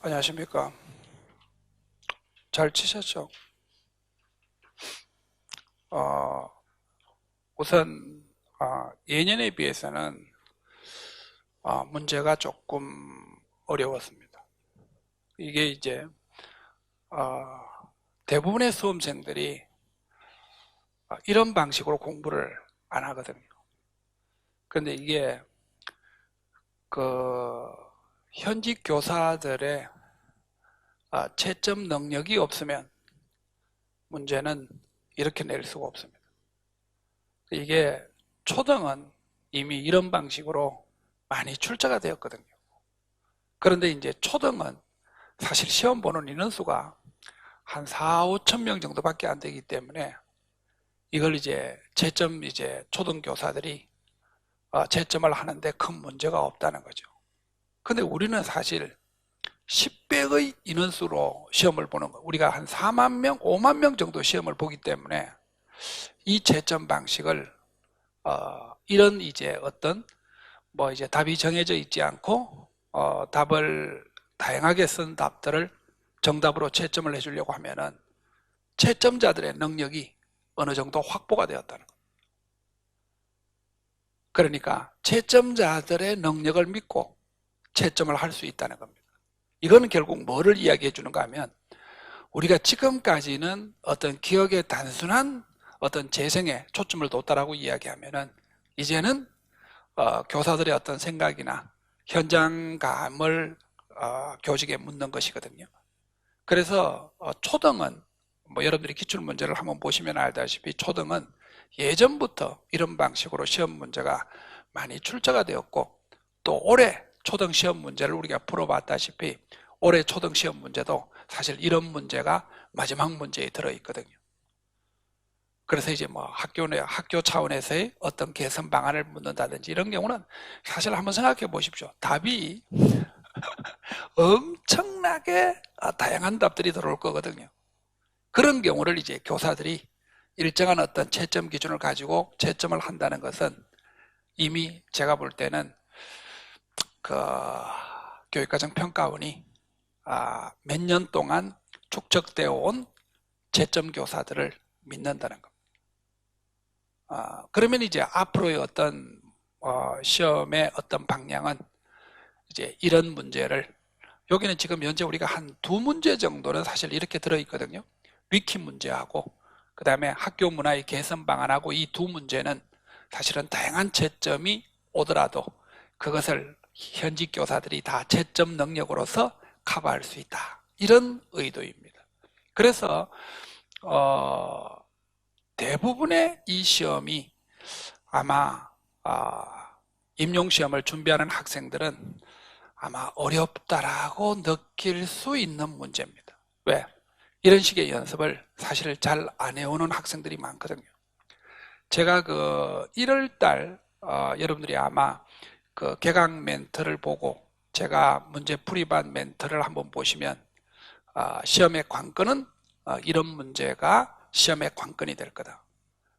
안녕하십니까. 잘 치셨죠? 어, 우선 예년에 비해서는 문제가 조금 어려웠습니다. 이게 이제 어, 대부분의 수험생들이 이런 방식으로 공부를 안 하거든요. 그런데 이게 그 현직 교사들의 채점 능력이 없으면 문제는 이렇게 낼 수가 없습니다. 이게 초등은 이미 이런 방식으로 많이 출제가 되었거든요. 그런데 이제 초등은 사실 시험 보는 인원수가 한 4, 5천 명 정도밖에 안 되기 때문에 이걸 이제 채점 이제 초등교사들이 채점을 하는데 큰 문제가 없다는 거죠. 근데 우리는 사실 10배의 인원수로 시험을 보는 거, 우리가 한 4만 명, 5만 명 정도 시험을 보기 때문에 이 채점 방식을 이런 이제 어떤 뭐 이제 답이 정해져 있지 않고 답을 다양하게 쓴 답들을 정답으로 채점을 해주려고 하면은 채점자들의 능력이 어느 정도 확보가 되었다는 거예요. 그러니까 채점자들의 능력을 믿고 채점을 할 수 있다는 겁니다. 이거는 결국 뭐를 이야기해 주는가 하면 우리가 지금까지는 어떤 기억의 단순한 어떤 재생에 초점을 뒀다라고 이야기하면은 이제는 교사들의 어떤 생각이나 현장감을 교직에 묻는 것이거든요. 그래서 초등은 뭐 여러분들이 기출문제를 한번 보시면 알다시피 초등은 예전부터 이런 방식으로 시험 문제가 많이 출제가 되었고 또 올해 초등 시험 문제를 우리가 풀어봤다시피 올해 초등 시험 문제도 사실 이런 문제가 마지막 문제에 들어있거든요. 그래서 이제 뭐 학교 차원에서의 어떤 개선 방안을 묻는다든지 이런 경우는 사실 한번 생각해 보십시오. 답이 엄청나게 다양한 답들이 들어올 거거든요. 그런 경우를 이제 교사들이 일정한 어떤 채점 기준을 가지고 채점을 한다는 것은 이미 제가 볼 때는 그 교육과정 평가원이 몇 년 동안 축적되어 온 채점 교사들을 믿는다는 겁니다. 그러면 이제 앞으로의 어떤 시험의 어떤 방향은 이제 이런 문제를 여기는 지금 현재 우리가 한 두 문제 정도는 사실 이렇게 들어있거든요. 위키 문제하고 그 다음에 학교 문화의 개선 방안하고 이 두 문제는 사실은 다양한 채점이 오더라도 그것을 현직 교사들이 다 채점 능력으로서 커버할 수 있다. 이런 의도입니다. 그래서 대부분의 이 시험이 아마 임용시험을 준비하는 학생들은 아마 어렵다라고 느낄 수 있는 문제입니다. 왜? 이런 식의 연습을 사실 잘 안 해오는 학생들이 많거든요. 제가 그 1월달 여러분들이 아마 그 개강 멘트를 보고 제가 문제 풀이반 멘트를 한번 보시면 시험의 관건은 이런 문제가 시험의 관건이 될 거다.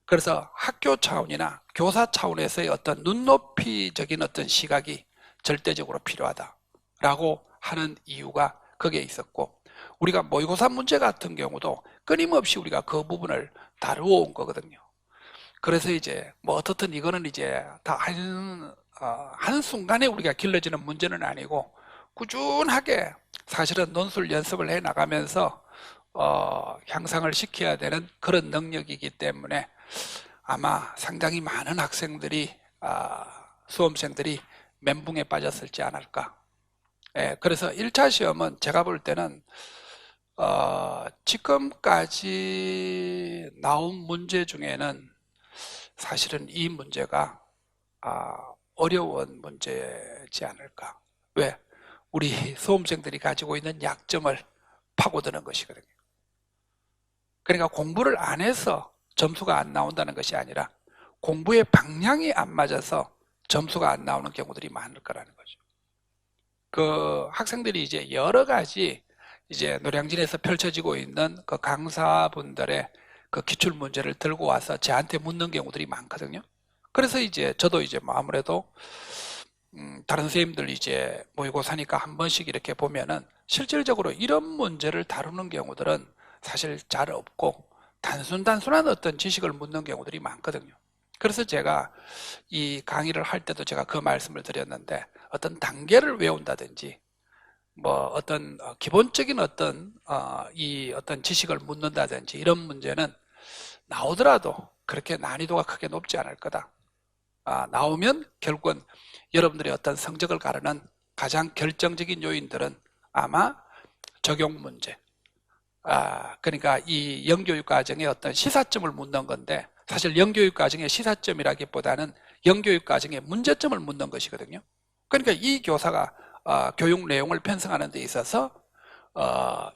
그래서 학교 차원이나 교사 차원에서의 어떤 눈높이적인 어떤 시각이 절대적으로 필요하다라고 하는 이유가 거기에 있었고 우리가 모의고사 문제 같은 경우도 끊임없이 우리가 그 부분을 다루어 온 거거든요. 그래서 이제 뭐 어떻든 이거는 이제 다 한순간에 우리가 길러지는 문제는 아니고 꾸준하게 사실은 논술 연습을 해 나가면서 향상을 시켜야 되는 그런 능력이기 때문에 아마 상당히 많은 학생들이 수험생들이 멘붕에 빠졌을지 않을까. 예, 그래서 1차 시험은 제가 볼 때는 지금까지 나온 문제 중에는 사실은 이 문제가 어려운 문제지 않을까. 왜? 우리 수험생들이 가지고 있는 약점을 파고드는 것이거든요. 그러니까 공부를 안 해서 점수가 안 나온다는 것이 아니라 공부의 방향이 안 맞아서 점수가 안 나오는 경우들이 많을 거라는 거죠. 그 학생들이 이제 여러 가지 이제 노량진에서 펼쳐지고 있는 그 강사분들의 그 기출 문제를 들고 와서 저한테 묻는 경우들이 많거든요. 그래서 이제 저도 이제 뭐 아무래도 다른 선생님들 이제 모의고사니까 한 번씩 이렇게 보면은 실질적으로 이런 문제를 다루는 경우들은 사실 잘 없고 단순한 어떤 지식을 묻는 경우들이 많거든요. 그래서 제가 이 강의를 할 때도 제가 그 말씀을 드렸는데, 어떤 단계를 외운다든지 뭐 어떤 기본적인 이 어떤 지식을 묻는다든지 이런 문제는 나오더라도 그렇게 난이도가 크게 높지 않을 거다. 나오면 결국은 여러분들의 어떤 성적을 가르는 가장 결정적인 요인들은 아마 적용 문제, 그러니까 이 영교육 과정의 어떤 시사점을 묻는 건데, 사실 영교육 과정의 시사점이라기보다는 영교육 과정의 문제점을 묻는 것이거든요. 그러니까 이 교사가 교육 내용을 편성하는 데 있어서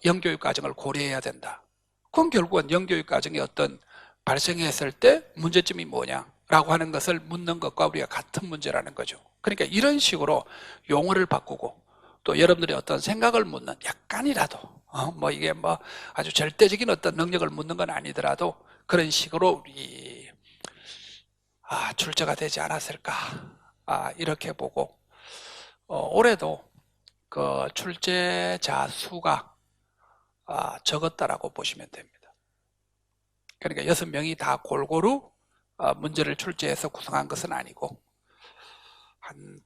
영교육 과정을 고려해야 된다. 그럼 결국은 영교육 과정의 어떤 발생했을 때 문제점이 뭐냐라고 하는 것을 묻는 것과 우리가 같은 문제라는 거죠. 그러니까 이런 식으로 용어를 바꾸고 또 여러분들의 어떤 생각을 묻는, 약간이라도 뭐 이게 뭐 아주 절대적인 어떤 능력을 묻는 건 아니더라도 그런 식으로 우리 출제가 되지 않았을까 이렇게 보고, 올해도 그 출제자 수가 적었다라고 보시면 됩니다. 그러니까 6명이 다 골고루 문제를 출제해서 구성한 것은 아니고 한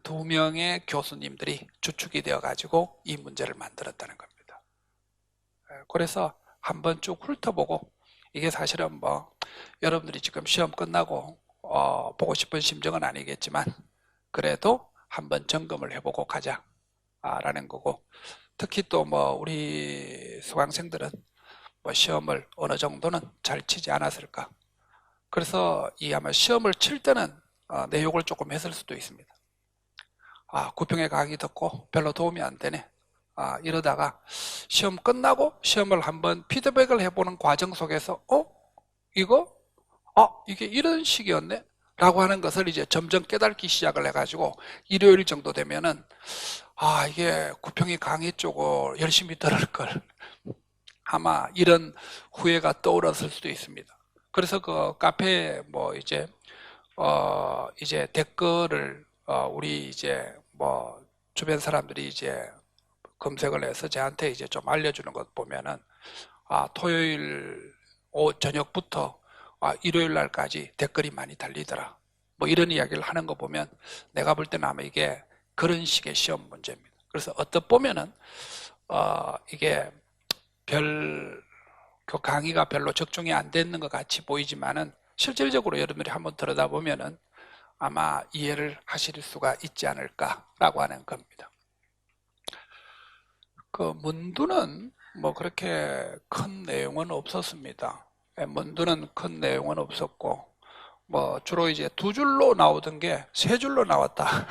2명의 교수님들이 주축이 되어 가지고 이 문제를 만들었다는 겁니다. 그래서 한번 쭉 훑어보고, 이게 사실은 뭐 여러분들이 지금 시험 끝나고 보고 싶은 심정은 아니겠지만 그래도 한번 점검을 해보고 가자 라는 거고, 특히 또 뭐 우리 수강생들은 뭐 시험을 어느 정도는 잘 치지 않았을까. 그래서 이 아마 시험을 칠 때는 내욕을 조금 했을 수도 있습니다. 구평의 강의 듣고 별로 도움이 안 되네. 이러다가 시험 끝나고 시험을 한번 피드백을 해보는 과정 속에서 이거? 이게 이런 식이었네? 라고 하는 것을 이제 점점 깨닫기 시작을 해가지고 일요일 정도 되면은 이게 구평의 강의 쪽을 열심히 들을 걸, 아마 이런 후회가 떠올랐을 수도 있습니다. 그래서 그 카페에 뭐 이제 댓글을 우리 이제 뭐 주변 사람들이 이제 검색을 해서 저한테 이제 좀 알려주는 것 보면은 토요일 저녁부터 일요일 날까지 댓글이 많이 달리더라, 뭐 이런 이야기를 하는 거 보면 내가 볼 때는 아마 이게 그런 식의 시험 문제입니다. 그래서 어떻게 보면은 이게 그 강의가 별로 적중이 안 되는 것 같이 보이지만은 실질적으로 여러분들이 한번 들여다보면은 아마 이해를 하실 수가 있지 않을까라고 하는 겁니다. 그 문두는 뭐 그렇게 큰 내용은 없었습니다. 문두는 큰 내용은 없었고, 뭐 주로 이제 2줄로 나오던 게 3줄로 나왔다.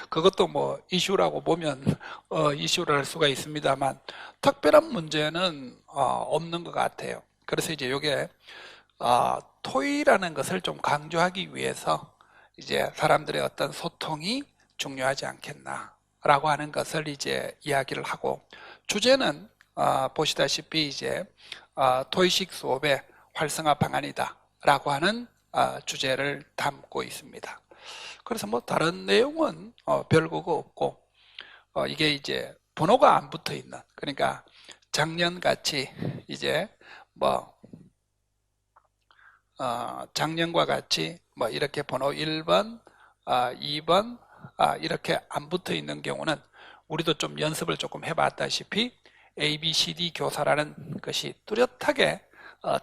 그것도 뭐 이슈라고 보면 이슈를 할 수가 있습니다만 특별한 문제는 없는 것 같아요. 그래서 이제 이게 토의라는 것을 좀 강조하기 위해서 이제 사람들의 어떤 소통이 중요하지 않겠나라고 하는 것을 이제 이야기를 하고, 주제는 보시다시피 이제 토의식 수업의 활성화 방안이다라고 하는 주제를 담고 있습니다. 그래서 뭐 다른 내용은 별거가 없고, 이게 이제 번호가 안 붙어 있는, 그러니까 작년같이 이제 뭐 작년과 같이 뭐 이렇게 번호 1번, 2번 이렇게 안 붙어 있는 경우는 우리도 좀 연습을 조금 해봤다시피 A, B, C, D 교사라는 것이 뚜렷하게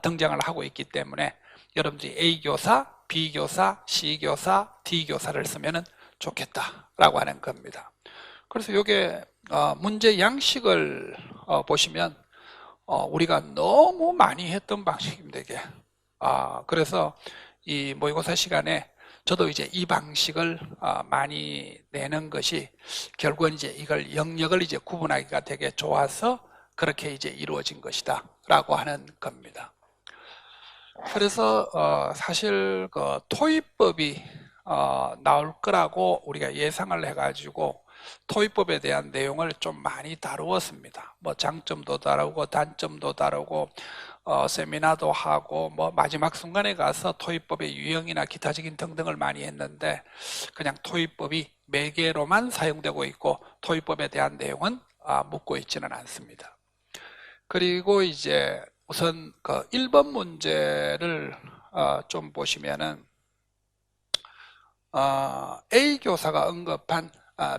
등장을 하고 있기 때문에 여러분들이 A 교사, B 교사, C 교사, D 교사를 쓰면 좋겠다라고 하는 겁니다. 그래서 이게 문제 양식을 보시면 우리가 너무 많이 했던 방식입니다, 이게. 그래서 이 모의고사 시간에 저도 이제 이 방식을 많이 내는 것이 결국은 이제 이걸 영역을 이제 구분하기가 되게 좋아서 그렇게 이제 이루어진 것이다 라고 하는 겁니다. 그래서 사실 그 토의법이 나올 거라고 우리가 예상을 해가지고 토의법에 대한 내용을 좀 많이 다루었습니다. 뭐 장점도 다루고 단점도 다루고 세미나도 하고 뭐 마지막 순간에 가서 토의법의 유형이나 기타적인 등등을 많이 했는데 그냥 토의법이 매개로만 사용되고 있고 토의법에 대한 내용은 묻고 있지는 않습니다. 그리고 이제 우선 그 1번 문제를 좀 보시면은 A 교사가 언급한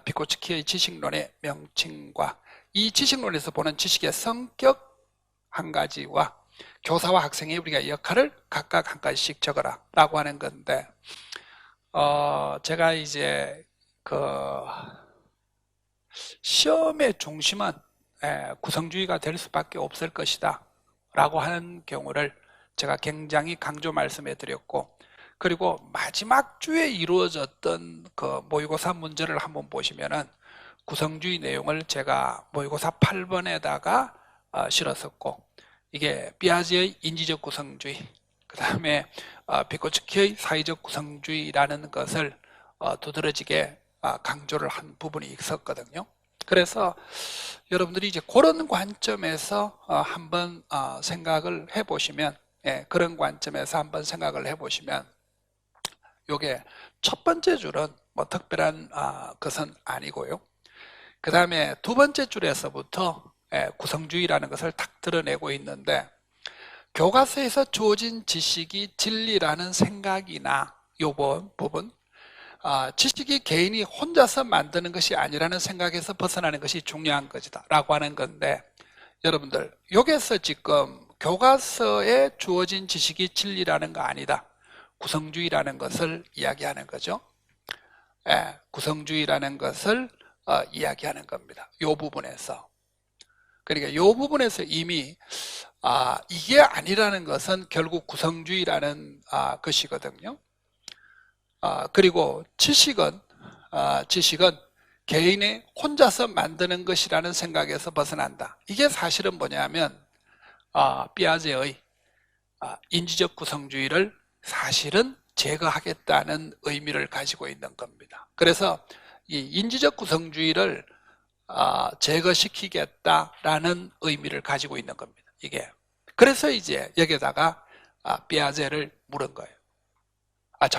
비코츠키의 지식론의 명칭과 이 지식론에서 보는 지식의 성격 한 가지와 교사와 학생의 우리가 역할을 각각 한 가지씩 적어라 라고 하는 건데 제가 이제 그 시험의 중심은 구성주의가 될 수밖에 없을 것이다 라고 하는 경우를 제가 굉장히 강조 말씀해 드렸고, 그리고 마지막 주에 이루어졌던 그 모의고사 문제를 한번 보시면은 구성주의 내용을 제가 모의고사 8번에다가 실었었고, 이게 피아제의 인지적 구성주의, 그 다음에 비코츠키의 사회적 구성주의라는 것을 두드러지게 강조를 한 부분이 있었거든요. 그래서 여러분들이 이제 그런 관점에서 한번 생각을 해보시면, 그런 관점에서 한번 생각을 해보시면 요게 첫 번째 줄은 뭐 특별한 것은 아니고요. 그 다음에 두 번째 줄에서부터 구성주의라는 것을 탁 드러내고 있는데, 교과서에서 주어진 지식이 진리라는 생각이나 요 부분, 지식이 개인이 혼자서 만드는 것이 아니라는 생각에서 벗어나는 것이 중요한 것이다 라고 하는 건데, 여러분들 여기서 지금 교과서에 주어진 지식이 진리라는 거 아니다, 구성주의라는 것을 이야기하는 거죠. 구성주의라는 것을 이야기하는 겁니다. 이 부분에서. 그러니까 이 부분에서 이미 이게 아니라는 것은 결국 구성주의라는 것이거든요. 그리고 지식은 개인이 혼자서 만드는 것이라는 생각에서 벗어난다. 이게 사실은 뭐냐면 피아제의 인지적 구성주의를 사실은 제거하겠다는 의미를 가지고 있는 겁니다. 그래서 이 인지적 구성주의를 제거시키겠다라는 의미를 가지고 있는 겁니다. 이게. 그래서 이제 여기다가 피아제를 물은 거예요.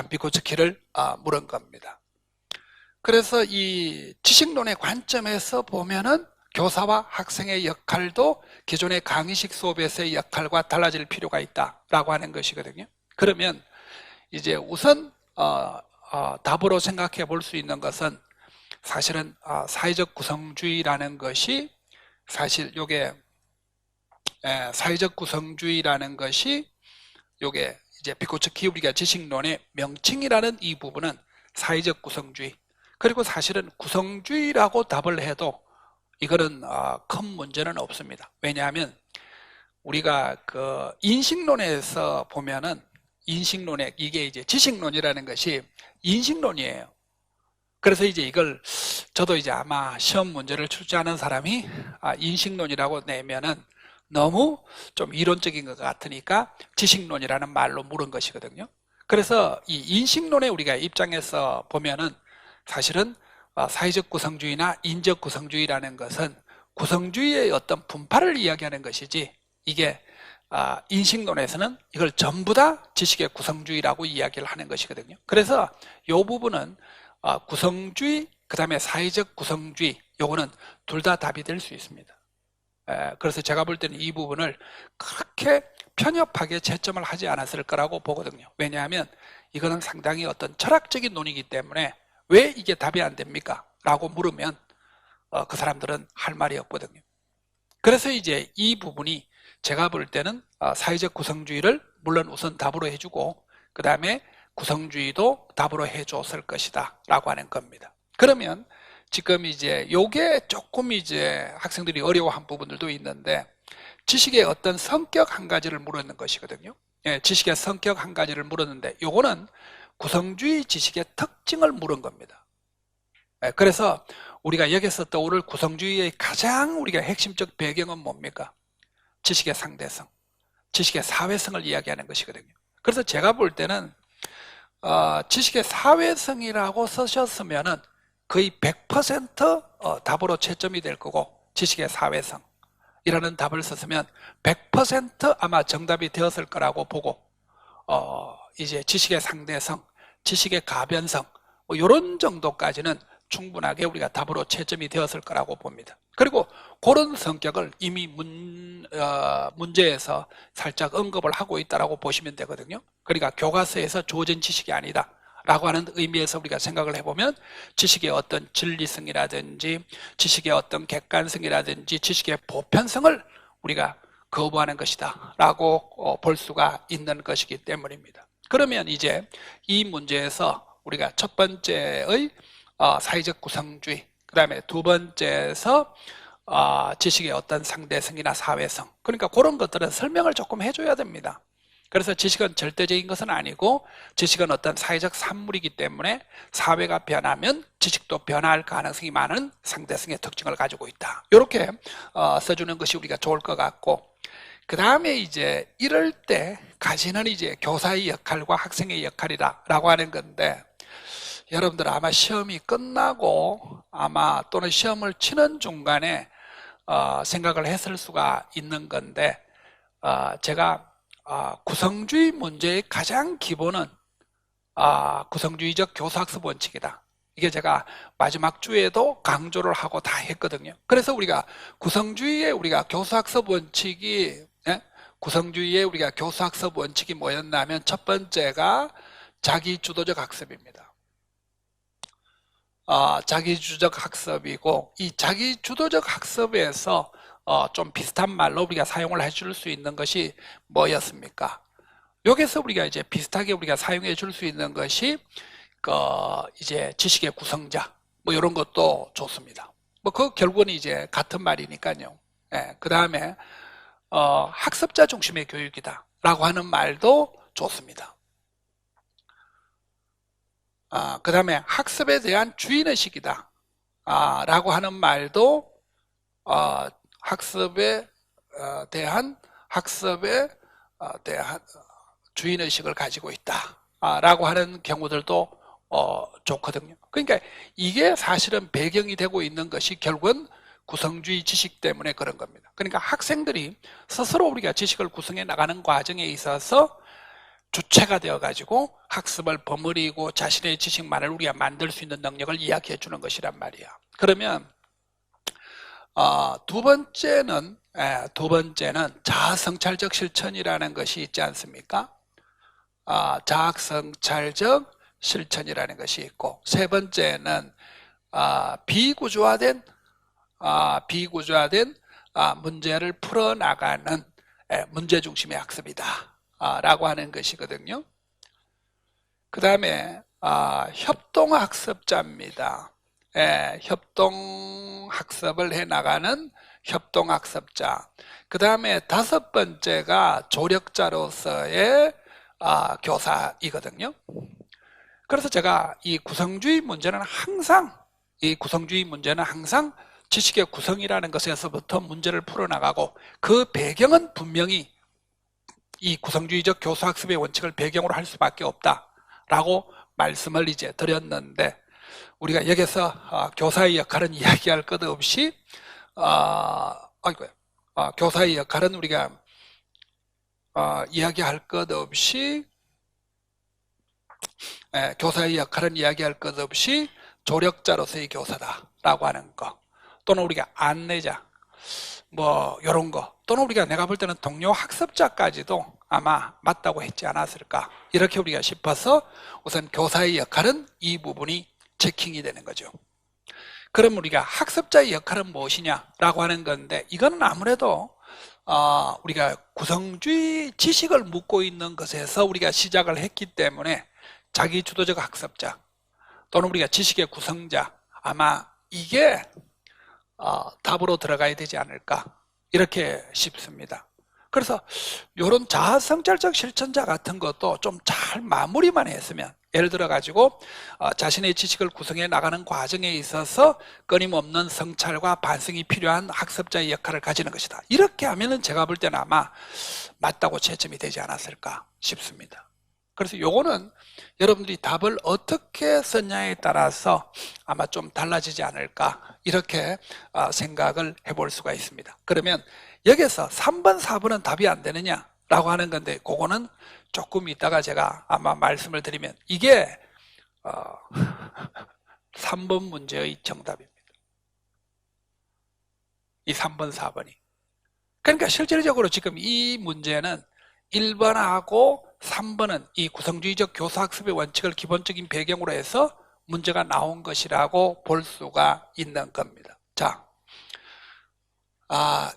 비코츠키를 물은 겁니다. 그래서 이 지식론의 관점에서 보면은 교사와 학생의 역할도 기존의 강의식 수업에서의 역할과 달라질 필요가 있다라고 하는 것이거든요. 그러면 이제 우선 답으로 생각해 볼 수 있는 것은 사실은 사회적 구성주의라는 것이 사실 요게 사회적 구성주의라는 것이 요게 이제 비코츠키 우리가 지식론의 명칭이라는 이 부분은 사회적 구성주의, 그리고 사실은 구성주의라고 답을 해도 이거는 큰 문제는 없습니다. 왜냐하면 우리가 그 인식론에서 보면은 인식론에 이게 이제 지식론이라는 것이 인식론이에요. 그래서 이제 이걸 저도 이제 아마 시험 문제를 출제하는 사람이 인식론이라고 내면은 너무 좀 이론적인 것 같으니까 지식론이라는 말로 물은 것이거든요. 그래서 이 인식론의 우리가 입장에서 보면은 사실은 사회적 구성주의나 인적 구성주의라는 것은 구성주의의 어떤 분파를 이야기하는 것이지, 이게 인식론에서는 이걸 전부 다 지식의 구성주의라고 이야기를 하는 것이거든요. 그래서 이 부분은 구성주의, 그 다음에 사회적 구성주의, 요거는 둘 다 답이 될 수 있습니다. 그래서 제가 볼 때는 이 부분을 그렇게 편협하게 채점을 하지 않았을 거라고 보거든요. 왜냐하면 이거는 상당히 어떤 철학적인 논의이기 때문에 왜 이게 답이 안 됩니까? 라고 물으면 그 사람들은 할 말이 없거든요. 그래서 이제 이 부분이 제가 볼 때는 사회적 구성주의를 물론 우선 답으로 해주고 그 다음에 구성주의도 답으로 해줬을 것이다 라고 하는 겁니다. 그러면 지금 이제 요게 조금 이제 학생들이 어려워한 부분들도 있는데, 지식의 어떤 성격 한 가지를 물었는 것이거든요. 지식의 성격 한 가지를 물었는데 요거는 구성주의 지식의 특징을 물은 겁니다. 그래서 우리가 여기서 떠오를 구성주의의 가장 우리가 핵심적 배경은 뭡니까? 지식의 상대성, 지식의 사회성을 이야기하는 것이거든요. 그래서 제가 볼 때는 지식의 사회성이라고 쓰셨으면은 거의 100% 답으로 채점이 될 거고, 지식의 사회성이라는 답을 썼으면 100% 아마 정답이 되었을 거라고 보고, 이제 지식의 상대성, 지식의 가변성, 뭐 이런 정도까지는 충분하게 우리가 답으로 채점이 되었을 거라고 봅니다. 그리고 그런 성격을 이미 문제에서 살짝 언급을 하고 있다고 보시면 되거든요. 그러니까 교과서에서 주어진 지식이 아니다 라고 하는 의미에서 우리가 생각을 해보면 지식의 어떤 진리성이라든지 지식의 어떤 객관성이라든지 지식의 보편성을 우리가 거부하는 것이다 라고 볼 수가 있는 것이기 때문입니다. 그러면 이제 이 문제에서 우리가 첫 번째의 사회적 구성주의, 그 다음에 두 번째에서 지식의 어떤 상대성이나 사회성, 그러니까 그런 것들은 설명을 조금 해줘야 됩니다. 그래서 지식은 절대적인 것은 아니고 지식은 어떤 사회적 산물이기 때문에 사회가 변하면 지식도 변할 가능성이 많은 상대성의 특징을 가지고 있다. 이렇게 써주는 것이 우리가 좋을 것 같고, 그 다음에 이제 이럴 때 가지는 이제 교사의 역할과 학생의 역할이라고 하는 건데, 여러분들 아마 시험이 끝나고 아마 또는 시험을 치는 중간에 생각을 했을 수가 있는 건데, 제가 구성주의 문제의 가장 기본은 구성주의적 교사학습 원칙이다. 이게 제가 마지막 주에도 강조를 하고 다 했거든요. 그래서 우리가 구성주의의 우리가 교사학습 원칙이 구성주의의 우리가 교사학습 원칙이 뭐였냐면 첫 번째가 자기주도적 학습입니다. 자기주도적 학습이고, 이 자기주도적 학습에서 좀 비슷한 말로 우리가 사용을 해줄 수 있는 것이 뭐였습니까? 여기서 우리가 이제 비슷하게 우리가 사용해 줄 수 있는 것이 이제 지식의 구성자, 뭐 이런 것도 좋습니다. 뭐 그 결국은 이제 같은 말이니까요. 그 다음에 학습자 중심의 교육이다 라고 하는 말도 좋습니다. 그 다음에 학습에 대한 주인의식이다 라고 하는 말도 학습에 대한 주인의식을 가지고 있다 라고 하는 경우들도 좋거든요. 그러니까 이게 사실은 배경이 되고 있는 것이 결국은 구성주의 지식 때문에 그런 겁니다. 그러니까 학생들이 스스로 우리가 지식을 구성해 나가는 과정에 있어서 주체가 되어가지고 학습을 버무리고 자신의 지식만을 우리가 만들 수 있는 능력을 이야기해 주는 것이란 말이야. 그러면 두 번째는 자아성찰적 실천이라는 것이 있지 않습니까? 자아성찰적 실천이라는 것이 있고, 세 번째는 비구조화된 문제를 풀어나가는 문제중심의 학습이다 라고 하는 것이거든요. 그 다음에 협동학습자입니다. 협동학습을 해나가는 협동학습자. 그 다음에 다섯 번째가 조력자로서의 교사이거든요. 그래서 제가 이 구성주의 문제는 항상 지식의 구성이라는 것에서부터 문제를 풀어나가고, 그 배경은 분명히 이 구성주의적 교수학습의 원칙을 배경으로 할 수밖에 없다라고 말씀을 이제 드렸는데, 우리가 여기서 교사의 역할은 이야기할 것 없이 교사의 역할은 우리가 이야기할 것 없이 조력자로서의 교사다라고 하는 거, 또는 우리가 안내자, 뭐 이런 거, 또는 우리가 내가 볼 때는 동료 학습자까지도 아마 맞다고 했지 않았을까, 이렇게 우리가 싶어서 우선 교사의 역할은 이 부분이 체킹이 되는 거죠. 그럼 우리가 학습자의 역할은 무엇이냐라고 하는 건데, 이건 아무래도 우리가 구성주의 지식을 묻고 있는 것에서 우리가 시작을 했기 때문에 자기주도적 학습자 또는 우리가 지식의 구성자, 아마 이게 답으로 들어가야 되지 않을까 이렇게 싶습니다. 그래서 이런 자아성찰적 실천자 같은 것도 좀 잘 마무리만 했으면, 예를 들어 가지고 자신의 지식을 구성해 나가는 과정에 있어서 끊임없는 성찰과 반성이 필요한 학습자의 역할을 가지는 것이다, 이렇게 하면은 제가 볼 때는 아마 맞다고 채점이 되지 않았을까 싶습니다. 그래서 요거는 여러분들이 답을 어떻게 썼냐에 따라서 아마 좀 달라지지 않을까 이렇게 생각을 해볼 수가 있습니다. 그러면 여기서 3번, 4번은 답이 안 되느냐 라고 하는 건데 그거는 조금 이따가 제가 아마 말씀을 드리면 이게 3번 문제의 정답입니다. 이 3번, 4번이. 그러니까 실질적으로 지금 이 문제는 1번하고 3번은 이 구성주의적 교사학습의 원칙을 기본적인 배경으로 해서 문제가 나온 것이라고 볼 수가 있는 겁니다. 자,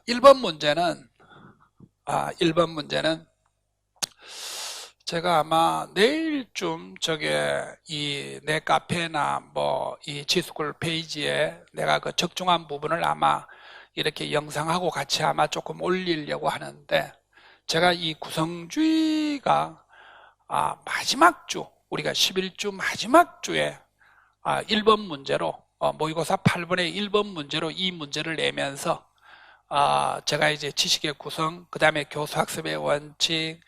1번 문제는 제가 아마 내일쯤 이 내 카페나 뭐 이 지스쿨 페이지에 내가 그 적중한 부분을 아마 이렇게 영상하고 같이 아마 조금 올리려고 하는데, 제가 이 구성주의가 마지막 주, 우리가 11주 마지막 주에 1번 문제로 모의고사 8번의 1번 문제로 이 문제를 내면서 제가 이제 지식의 구성, 그 다음에 교수학습의 원칙,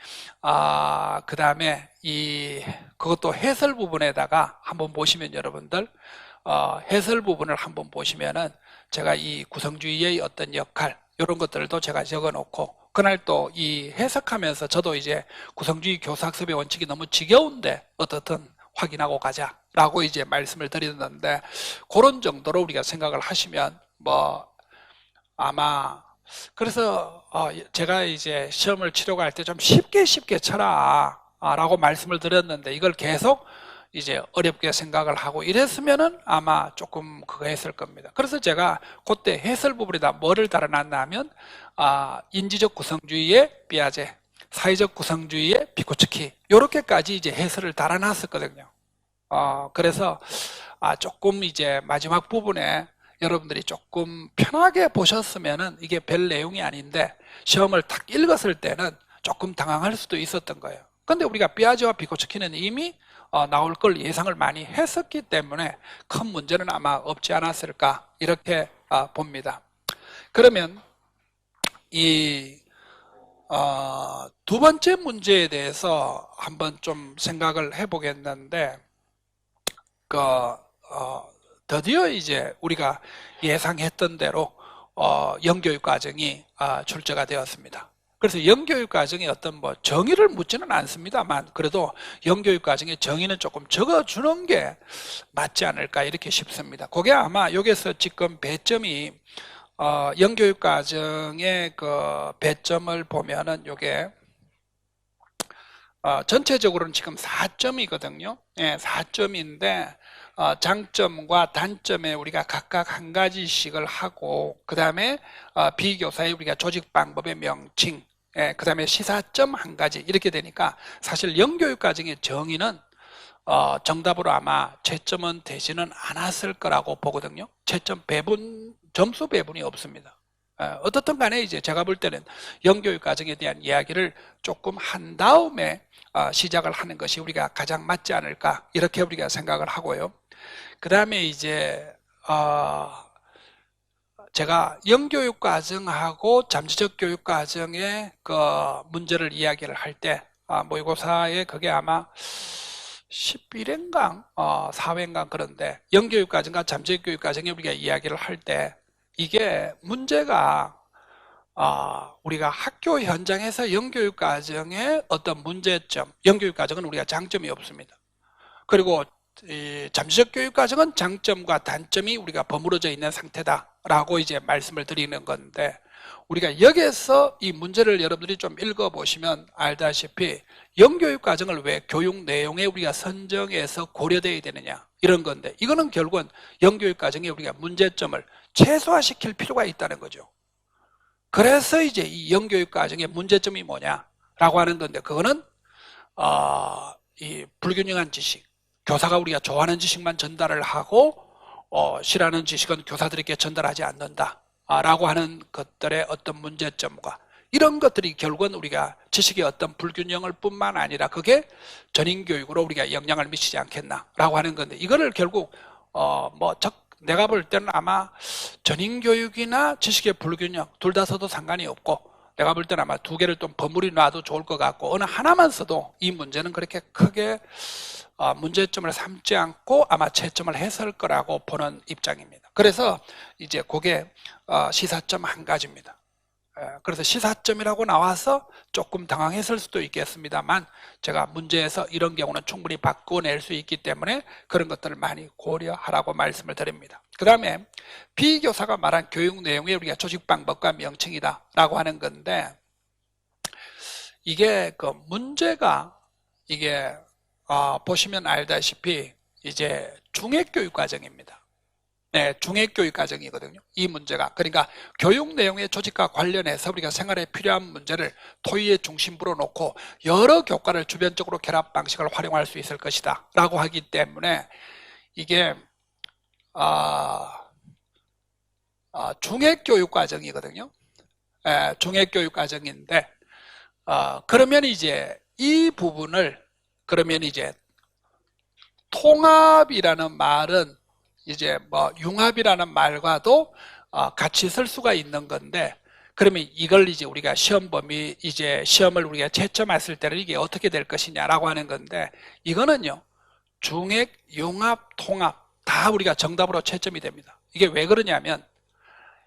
그 다음에 그것도 해설 부분에다가 한번 보시면 여러분들, 해설 부분을 한번 보시면은 제가 이 구성주의의 어떤 역할, 이런 것들도 제가 적어 놓고, 그날 또 이 해석하면서 저도 이제 구성주의 교수학습의 원칙이 너무 지겨운데 어떻든 확인하고 가자라고 이제 말씀을 드렸는데, 그런 정도로 우리가 생각을 하시면 뭐 아마, 그래서 제가 이제 시험을 치려고 할 때 좀 쉽게 쳐라 라고 말씀을 드렸는데, 이걸 계속 이제 어렵게 생각을 하고 이랬으면은 아마 조금 그거 했을 겁니다. 그래서 제가 그때 해설 부분에다 뭐를 달아놨냐면 인지적 구성주의의 삐아제, 사회적 구성주의의 비코츠키, 요렇게까지 이제 해설을 달아놨었거든요. 그래서 조금 이제 마지막 부분에 여러분들이 조금 편하게 보셨으면은 이게 별 내용이 아닌데 시험을 딱 읽었을 때는 조금 당황할 수도 있었던 거예요. 근데 우리가 삐아제와 비코츠키는 이미 나올 걸 예상을 많이 했었기 때문에 큰 문제는 아마 없지 않았을까 이렇게 봅니다. 그러면 이 두 번째 문제에 대해서 한번 좀 생각을 해보겠는데, 드디어 이제 우리가 예상했던 대로 영교육 과정이 출제가 되었습니다. 그래서 영교육 과정에 어떤 뭐 정의를 묻지는 않습니다만, 그래도 영교육 과정에 정의는 조금 적어주는 게 맞지 않을까 이렇게 싶습니다. 그게 아마 여기서 지금 배점이 영교육 과정의 그 배점을 보면은 요게 전체적으로는 지금 4점이거든요. 예, 4점인데 장점과 단점에 우리가 각각 한 가지씩을 하고, 그 다음에 비교사의 우리가 조직 방법의 명칭, 그 다음에 시사점 한 가지 이렇게 되니까 사실 영교육 과정의 정의는 정답으로 아마 채점은 되지는 않았을 거라고 보거든요. 채점 배분, 점수 배분이 없습니다. 어떻든 간에 이제 제가 볼 때는 영교육 과정에 대한 이야기를 조금 한 다음에 시작을 하는 것이 우리가 가장 맞지 않을까 이렇게 우리가 생각을 하고요. 그 다음에 이제 제가 영교육 과정하고 잠재적 교육 과정의 그 문제를 이야기를 할 때 모의고사에 그게 아마 11회인가 4회인가 그런데, 영교육 과정과 잠재적 교육 과정에 우리가 이야기를 할 때 이게 문제가 우리가 학교 현장에서 영교육 과정의 어떤 문제점, 영교육 과정은 우리가 장점이 없습니다. 그리고 이 잠재적 교육 과정은 장점과 단점이 우리가 버무려져 있는 상태다라고 이제 말씀을 드리는 건데, 우리가 여기에서 이 문제를 여러분들이 좀 읽어보시면 알다시피 영교육 과정을 왜 교육 내용에 우리가 선정해서 고려되어야 되느냐 이런 건데, 이거는 결국은 영교육 과정에 우리가 문제점을 최소화시킬 필요가 있다는 거죠. 그래서 이제 이 영교육 과정의 문제점이 뭐냐라고 하는 건데, 그거는 이 불균형한 지식, 교사가 우리가 좋아하는 지식만 전달을 하고 싫어하는 지식은 교사들에게 전달하지 않는다 라고 하는 것들의 어떤 문제점과 이런 것들이 결국은 우리가 지식의 어떤 불균형을 뿐만 아니라 그게 전인교육으로 우리가 영향을 미치지 않겠나 라고 하는 건데, 이거를 결국 내가 볼 때는 아마 전인교육이나 지식의 불균형 둘 다 써도 상관이 없고, 내가 볼 때는 아마 두 개를 좀 버무리 놔도 좋을 것 같고, 어느 하나만 써도 이 문제는 그렇게 크게 문제점을 삼지 않고 아마 채점을 했을 거라고 보는 입장입니다. 그래서 이제 그게 시사점 한 가지입니다. 그래서 시사점이라고 나와서 조금 당황했을 수도 있겠습니다만, 제가 문제에서 이런 경우는 충분히 바꿔낼 수 있기 때문에 그런 것들을 많이 고려하라고 말씀을 드립니다. 그 다음에 B교사가 말한 교육 내용이 우리가 조직 방법과 명칭이다 라고 하는 건데, 이게 그 문제가 이게 보시면 알다시피 이제 중액교육 과정입니다. 네, 중액교육 과정이거든요. 이 문제가. 그러니까 교육 내용의 조직과 관련해서 우리가 생활에 필요한 문제를 토의의 중심부로 놓고 여러 교과를 주변적으로 결합 방식을 활용할 수 있을 것이다 라고 하기 때문에 이게 중액교육 과정이거든요. 중액교육 과정인데, 그러면 이제 이 부분을, 그러면 이제 통합이라는 말은 이제 뭐 융합이라는 말과도 같이 쓸 수가 있는 건데, 그러면 이걸 이제 우리가 시험 범위, 이제 시험을 우리가 채점했을 때는 이게 어떻게 될 것이냐라고 하는 건데, 이거는요, 중액, 융합, 통합 다 우리가 정답으로 채점이 됩니다. 이게 왜 그러냐면,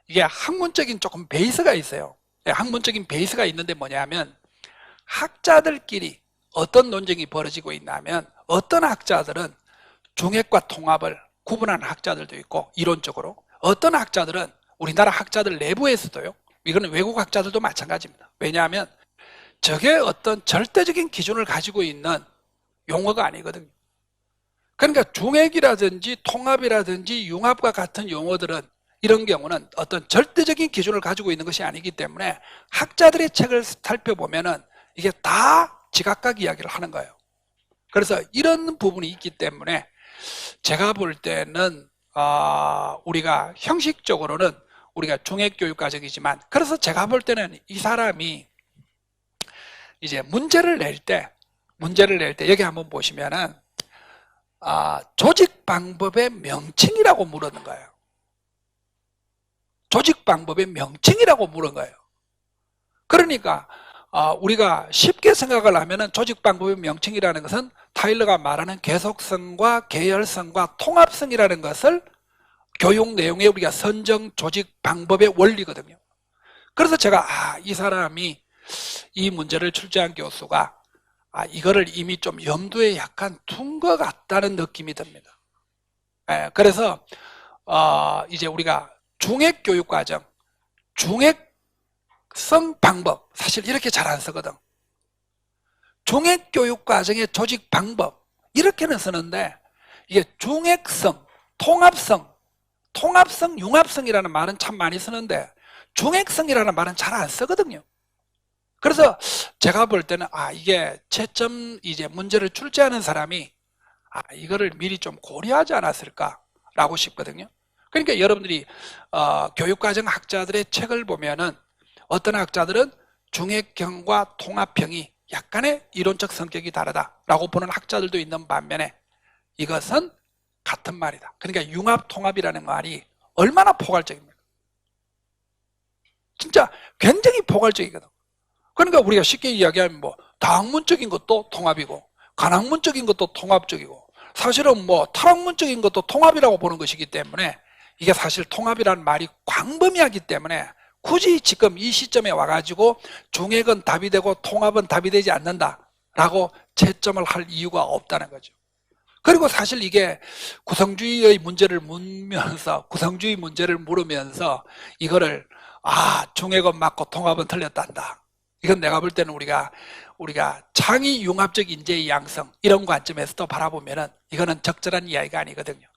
이게 학문적인 조금 베이스가 있어요. 학문적인 베이스가 있는데 뭐냐면, 학자들끼리 어떤 논쟁이 벌어지고 있냐면, 어떤 학자들은 중액과 통합을 구분하는 학자들도 있고, 이론적으로 어떤 학자들은 우리나라 학자들 내부에서도요, 이거는 외국 학자들도 마찬가지입니다. 왜냐하면 저게 어떤 절대적인 기준을 가지고 있는 용어가 아니거든요. 그러니까 중액이라든지 통합이라든지 융합과 같은 용어들은, 이런 경우는 어떤 절대적인 기준을 가지고 있는 것이 아니기 때문에 학자들의 책을 살펴보면은 이게 다 지각각 이야기를 하는 거예요. 그래서 이런 부분이 있기 때문에 제가 볼 때는 우리가 형식적으로는 우리가 중액교육 과정이지만, 그래서 제가 볼 때는 이 사람이 이제 문제를 낼 때 여기 한번 보시면은 조직 방법의 명칭이라고 물었는 거예요. 조직 방법의 명칭이라고 물은 거예요. 그러니까 우리가 쉽게 생각을 하면은 조직 방법의 명칭이라는 것은 타일러가 말하는 계속성과 계열성과 통합성이라는 것을 교육 내용에 우리가 선정 조직 방법의 원리거든요. 그래서 제가 이 사람이 이 문제를 출제한 교수가 이거를 이미 좀 염두에 약간 둔 것 같다는 느낌이 듭니다. 그래서 이제 우리가 중액 교육 과정, 중액성 방법, 사실 이렇게 잘 안 쓰거든. 중액 교육 과정의 조직 방법 이렇게는 쓰는데, 이게 중액성, 통합성, 융합성이라는 말은 참 많이 쓰는데 중액성이라는 말은 잘 안 쓰거든요. 그래서 제가 볼 때는 이게 채점 이제 문제를 출제하는 사람이 이거를 미리 좀 고려하지 않았을까라고 싶거든요. 그러니까 여러분들이 교육과정 학자들의 책을 보면은 어떤 학자들은 중액형과 통합형이 약간의 이론적 성격이 다르다라고 보는 학자들도 있는 반면에, 이것은 같은 말이다. 그러니까 융합, 통합이라는 말이 얼마나 포괄적입니까? 진짜 굉장히 포괄적이거든. 그러니까 우리가 쉽게 이야기하면 다학문적인 것도 통합이고, 간학문적인 것도 통합적이고, 사실은 탈학문적인 것도 통합이라고 보는 것이기 때문에, 이게 사실 통합이라는 말이 광범위하기 때문에 굳이 지금 이 시점에 와가지고 중액은 답이 되고 통합은 답이 되지 않는다라고 채점을 할 이유가 없다는 거죠. 그리고 사실 이게 구성주의 문제를 물으면서 이거를 중액은 맞고 통합은 틀렸단다. 이건 내가 볼 때는 우리가 창의 융합적 인재의 양성 이런 관점에서도 바라보면은 이거는 적절한 이야기가 아니거든요.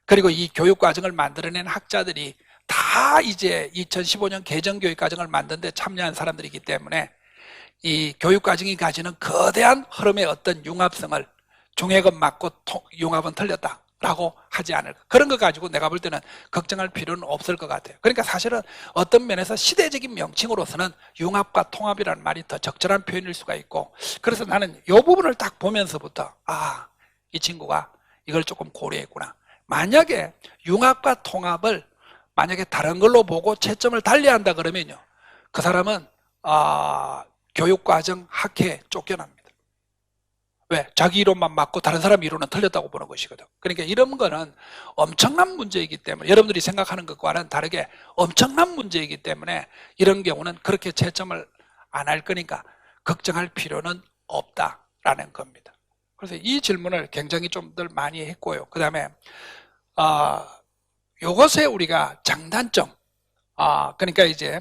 그리고 이 교육 과정을 만들어낸 학자들이 다 이제 2015년 개정 교육 과정을 만드는 데 참여한 사람들이기 때문에 이 교육 과정이 가지는 거대한 흐름의 어떤 융합성을 중액은 맞고 융합은 틀렸다라고 하지 않을까. 그런 거 가지고 내가 볼 때는 걱정할 필요는 없을 것 같아요. 그러니까 사실은 어떤 면에서 시대적인 명칭으로서는 융합과 통합이라는 말이 더 적절한 표현일 수가 있고, 그래서 나는 이 부분을 딱 보면서부터 이 친구가 이걸 조금 고려했구나. 만약에 융합과 통합을 만약에 다른 걸로 보고 채점을 달리한다 그러면요, 그 사람은 교육과정 학회에 쫓겨납니다. 왜? 자기 이론만 맞고 다른 사람 이론은 틀렸다고 보는 것이거든. 그러니까 이런 거는 엄청난 문제이기 때문에, 여러분들이 생각하는 것과는 다르게 엄청난 문제이기 때문에 이런 경우는 그렇게 채점을 안 할 거니까 걱정할 필요는 없다라는 겁니다. 그래서 이 질문을 굉장히 좀들 많이 했고요. 그 다음에 요것에 우리가 장단점, 그러니까 이제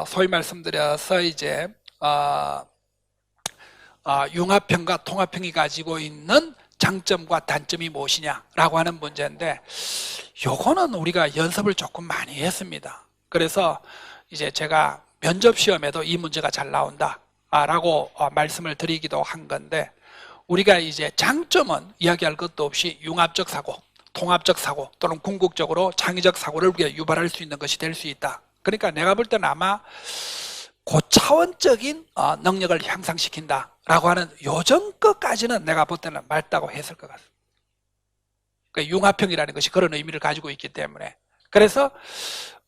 소위 말씀드려서 이제 융합형과 통합형이 가지고 있는 장점과 단점이 무엇이냐라고 하는 문제인데, 요거는 우리가 연습을 조금 많이 했습니다. 그래서 이제 제가 면접 시험에도 이 문제가 잘 나온다 라고 말씀을 드리기도 한 건데, 우리가 이제 장점은 이야기할 것도 없이 융합적 사고, 통합적 사고 또는 궁극적으로 창의적 사고를 우리가 유발할 수 있는 것이 될 수 있다. 그러니까 내가 볼 때는 아마 고차원적인 능력을 향상시킨다라고 하는 요전 것까지는 내가 볼 때는 맞다고 했을 것 같습니다. 그러니까 융합형이라는 것이 그런 의미를 가지고 있기 때문에, 그래서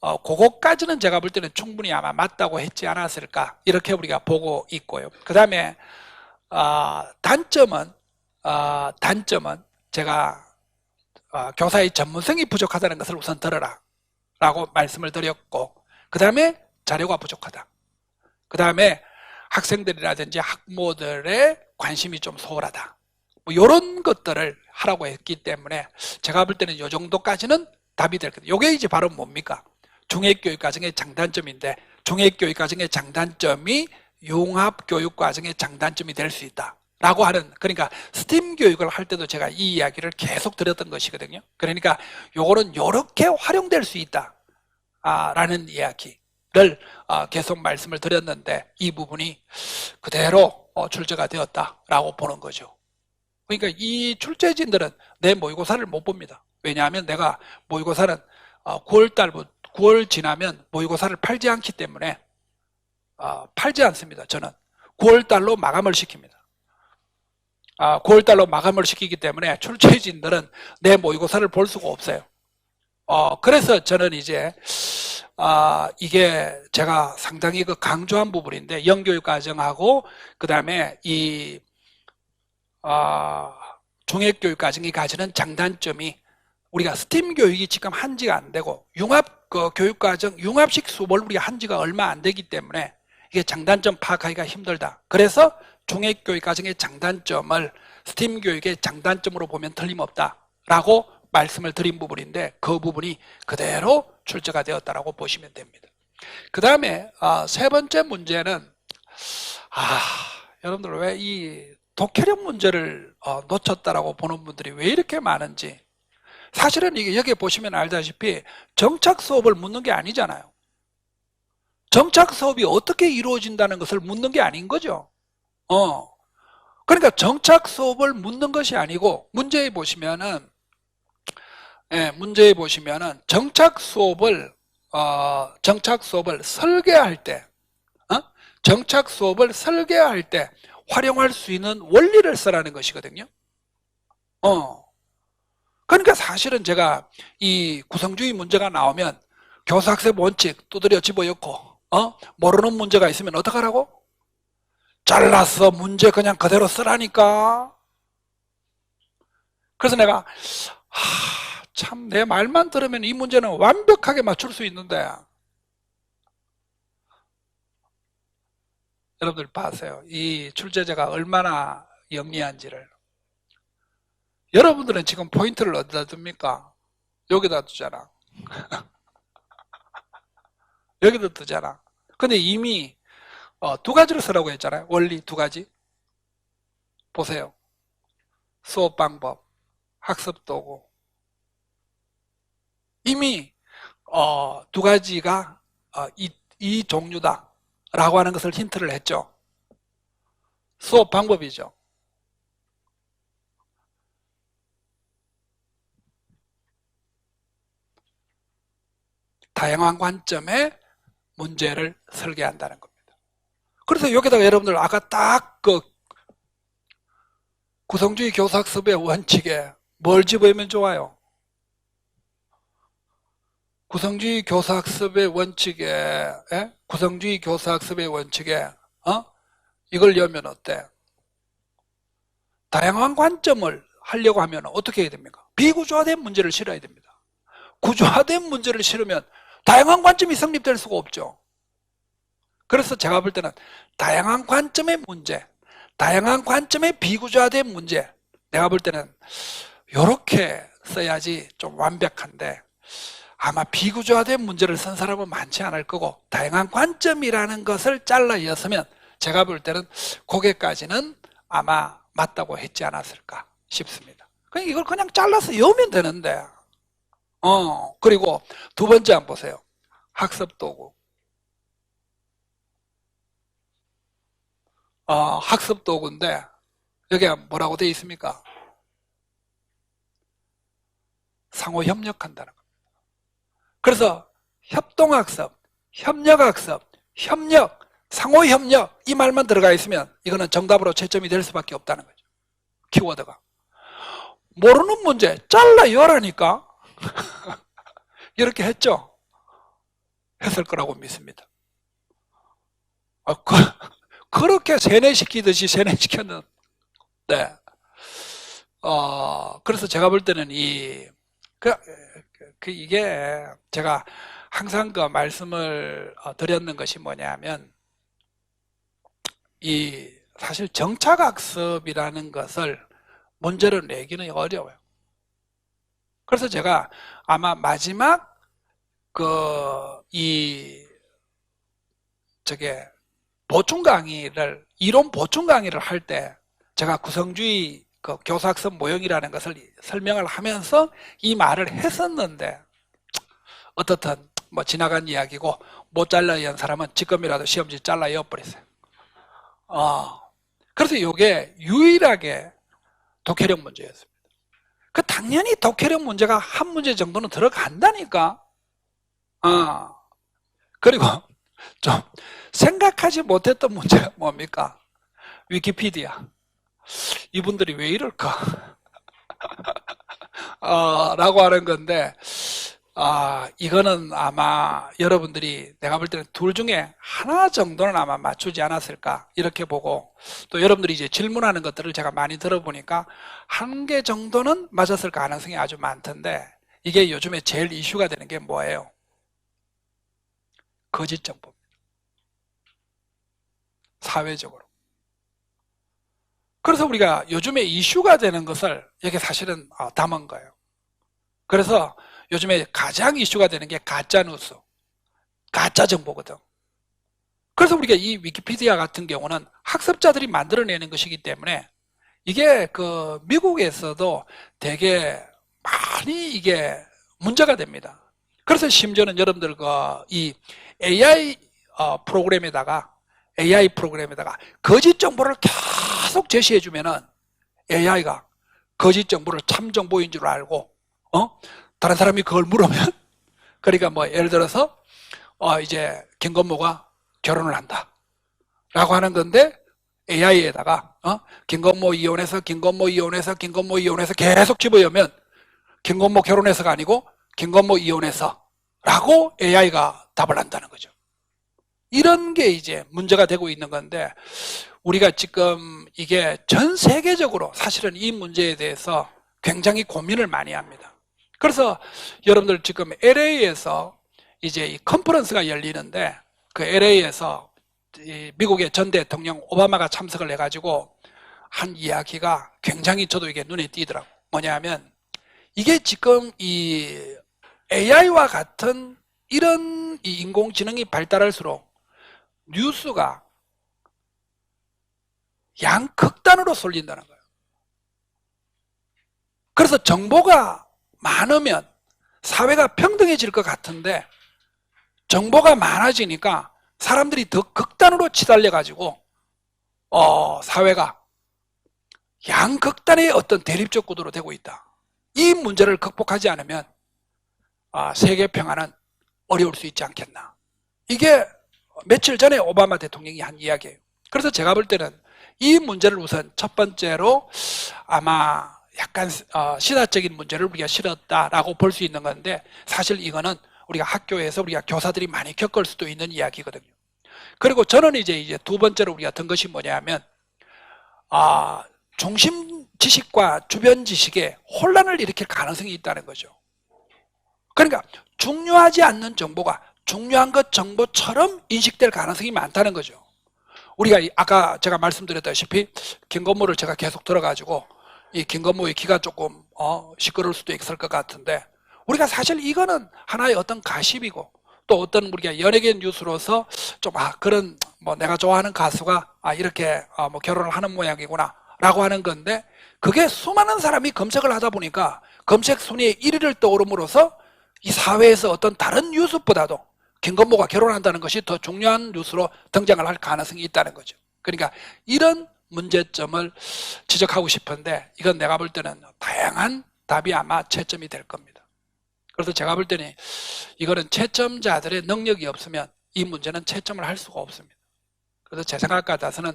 그것까지는 제가 볼 때는 충분히 아마 맞다고 했지 않았을까, 이렇게 우리가 보고 있고요. 그 다음에 단점은 제가 교사의 전문성이 부족하다는 것을 우선 들어라 라고 말씀을 드렸고, 그 다음에 자료가 부족하다, 그 다음에 학생들이라든지 학부모들의 관심이 좀 소홀하다, 뭐 이런 것들을 하라고 했기 때문에 제가 볼 때는 이 정도까지는 답이 될 거예요. 이게 이제 바로 뭡니까? 종합교육과정의 장단점인데, 종합교육과정의 장단점이 융합교육과정의 장단점이 될 수 있다 라고 하는, 그러니까 스팀 교육을 할 때도 제가 이 이야기를 계속 드렸던 것이거든요. 그러니까 요거는 요렇게 활용될 수 있다 라는 이야기를 계속 말씀을 드렸는데, 이 부분이 그대로 출제가 되었다라고 보는 거죠. 그러니까 이 출제진들은 내 모의고사를 못 봅니다. 왜냐하면 내가 모의고사는 9월 지나면 모의고사를 팔지 않기 때문에 팔지 않습니다. 저는 9월달로 마감을 시킵니다. 9월달로 마감을 시키기 때문에 출제진들은 내 모의고사를 볼 수가 없어요. 그래서 저는 이제 이게 제가 상당히 강조한 부분인데, 영교육과정하고 그 다음에 이 종합교육과정이 가지는 장단점이, 우리가 스팀 교육이 지금 한지가 안 되고 교육과정 융합식 수업을 우리가 한지가 얼마 안 되기 때문에 이게 장단점 파악하기가 힘들다. 그래서 종합교육과정의 장단점을 스팀 교육의 장단점으로 보면 틀림없다라고 말씀을 드린 부분인데, 그 부분이 그대로 출제가 되었다라고 보시면 됩니다. 그 다음에 세 번째 문제는 여러분들 왜 이 독해력 문제를 놓쳤다라고 보는 분들이 왜 이렇게 많은지, 사실은 이게 여기 보시면 알다시피 정착 수업을 묻는 게 아니잖아요. 정착 수업이 어떻게 이루어진다는 것을 묻는 게 아닌 거죠. 그러니까 정착 수업을 묻는 것이 아니고, 문제에 보시면은 정착 수업을 설계할 때, 정착 수업을 설계할 때 활용할 수 있는 원리를 쓰라는 것이거든요. 그러니까 사실은 제가 이 구성주의 문제가 나오면 교사학습 원칙 두드려 집어넣고, 모르는 문제가 있으면 어떡하라고? 잘라서 문제 그냥 그대로 쓰라니까. 그래서 내가 참 내 말만 들으면 이 문제는 완벽하게 맞출 수 있는데, 여러분들 봐세요. 이 출제자가 얼마나 영리한지를. 여러분들은 지금 포인트를 어디다 둡니까? 여기다 두잖아. 여기다 두잖아. 근데 이미 두 가지를 쓰라고 했잖아요. 원리 두 가지. 보세요. 수업 방법, 학습 도구. 이미 두 가지가 이 종류다 라고 하는 것을 힌트를 했죠. 수업 방법이죠. 다양한 관점의 문제를 설계한다는 겁니다. 그래서 여기다가 여러분들 아까 딱 구성주의 교사학습의 원칙에 뭘 집어넣으면 좋아요? 구성주의 교사학습의 원칙에, 구성주의 교사학습의 원칙에, 이걸 열면 어때? 다양한 관점을 하려고 하면 어떻게 해야 됩니까? 비구조화된 문제를 실어야 됩니다. 구조화된 문제를 실으면 다양한 관점이 성립될 수가 없죠. 그래서 제가 볼 때는 다양한 관점의 문제, 다양한 관점의 비구조화된 문제, 내가 볼 때는 이렇게 써야지 좀 완벽한데, 아마 비구조화된 문제를 쓴 사람은 많지 않을 거고, 다양한 관점이라는 것을 잘라 였으면 제가 볼 때는 거기까지는 아마 맞다고 했지 않았을까 싶습니다. 그냥 이걸 그냥 잘라서 여면 되는데, 그리고 두 번째 한번 보세요. 학습도구. 학습도구인데, 여기 뭐라고 되어 있습니까? 상호 협력한다는 겁니다. 그래서 협동학습, 협력학습, 협력, 상호협력 이 말만 들어가 있으면 이거는 정답으로 채점이 될 수밖에 없다는 거죠. 키워드가. 모르는 문제 잘라 열하니까 이렇게 했죠. 했을 거라고 믿습니다. 그렇게 세뇌시키듯이 세뇌시켰는데, 그래서 제가 볼 때는 이게 제가 항상 그 말씀을 드렸는 것이 뭐냐면, 사실 정착학습이라는 것을 문제로 내기는 어려워요. 그래서 제가 아마 마지막 보충 강의를, 이론 보충 강의를 할 때 제가 구성주의 교사학습 모형이라는 것을 설명을 하면서 이 말을 했었는데, 어떻든 뭐 지나간 이야기고 못 잘라 연 사람은 지금이라도 시험지 잘라 여버렸어요. 그래서 이게 유일하게 독해력 문제였습니다. 당연히 독해력 문제가 한 문제 정도는 들어간다니까. 그리고 좀 생각하지 못했던 문제가 뭡니까? 위키피디아. 이분들이 왜 이럴까? 라고 하는 건데, 이거는 아마 여러분들이 내가 볼 때는 둘 중에 하나 정도는 아마 맞추지 않았을까 이렇게 보고, 또 여러분들이 이제 질문하는 것들을 제가 많이 들어보니까 한 개 정도는 맞았을 가능성이 아주 많던데, 이게 요즘에 제일 이슈가 되는 게 뭐예요? 거짓 정보입니다. 사회적으로. 그래서 우리가 요즘에 이슈가 되는 것을 여기 사실은 담은 거예요. 그래서 요즘에 가장 이슈가 되는 게 가짜뉴스, 가짜 정보거든. 그래서 우리가 이 위키피디아 같은 경우는 학습자들이 만들어내는 것이기 때문에 이게 미국에서도 되게 많이 이게 문제가 됩니다. 그래서 심지어는 여러분들 이 AI 프로그램에다가 거짓 정보를 계속 제시해주면은 AI가 거짓 정보를 참 정보인 줄 알고, 다른 사람이 그걸 물으면, 그러니까 뭐 예를 들어서 이제 김건모가 결혼을 한다 라고 하는 건데, AI에다가 김건모 이혼해서 계속 집어넣으면 김건모 결혼해서가 아니고 김건모 이혼해서 라고 AI가 답을 한다는 거죠. 이런 게 이제 문제가 되고 있는 건데, 우리가 지금 이게 전 세계적으로 사실은 이 문제에 대해서 굉장히 고민을 많이 합니다. 그래서 여러분들 지금 LA에서 이제 이 컨퍼런스가 열리는데, 그 LA에서 미국의 전 대통령 오바마가 참석을 해가지고 한 이야기가 굉장히 저도 이게 눈에 띄더라고. 뭐냐면, 이게 지금 이 AI와 같은 이런 이 인공지능이 발달할수록 뉴스가 양극단으로 쏠린다는 거예요. 그래서 정보가 많으면 사회가 평등해질 것 같은데, 정보가 많아지니까 사람들이 더 극단으로 치달려가지고 사회가 양극단의 어떤 대립적 구도로 되고 있다. 이 문제를 극복하지 않으면 세계 평화는 어려울 수 있지 않겠나. 이게 며칠 전에 오바마 대통령이 한 이야기예요. 그래서 제가 볼 때는 이 문제를 우선 첫 번째로 아마 약간 시사적인 문제를 우리가 실었다라고 볼 수 있는 건데, 사실 이거는 우리가 학교에서 우리가 교사들이 많이 겪을 수도 있는 이야기거든요. 그리고 저는 이제 두 번째로 우리가 든 것이 뭐냐면, 중심 지식과 주변 지식에 혼란을 일으킬 가능성이 있다는 거죠. 그러니까 중요하지 않는 정보가 중요한 것 정보처럼 인식될 가능성이 많다는 거죠. 우리가 아까 제가 말씀드렸다시피 김건모를 제가 계속 들어가지고 이 김건모의 귀가 조금 시끄러울 수도 있을 것 같은데, 우리가 사실 이거는 하나의 어떤 가십이고 또 어떤 우리가 연예계 뉴스로서 좀 그런 뭐 내가 좋아하는 가수가 이렇게 뭐 결혼을 하는 모양이구나 라고 하는 건데, 그게 수많은 사람이 검색을 하다 보니까 검색 순위에 1위를 떠오름으로써 이 사회에서 어떤 다른 뉴스보다도 김건모가 결혼한다는 것이 더 중요한 뉴스로 등장을 할 가능성이 있다는 거죠. 그러니까 이런 문제점을 지적하고 싶은데, 이건 내가 볼 때는 다양한 답이 아마 채점이 될 겁니다. 그래서 제가 볼 때는 이거는 채점자들의 능력이 없으면 이 문제는 채점을 할 수가 없습니다. 그래서 제 생각 같아서는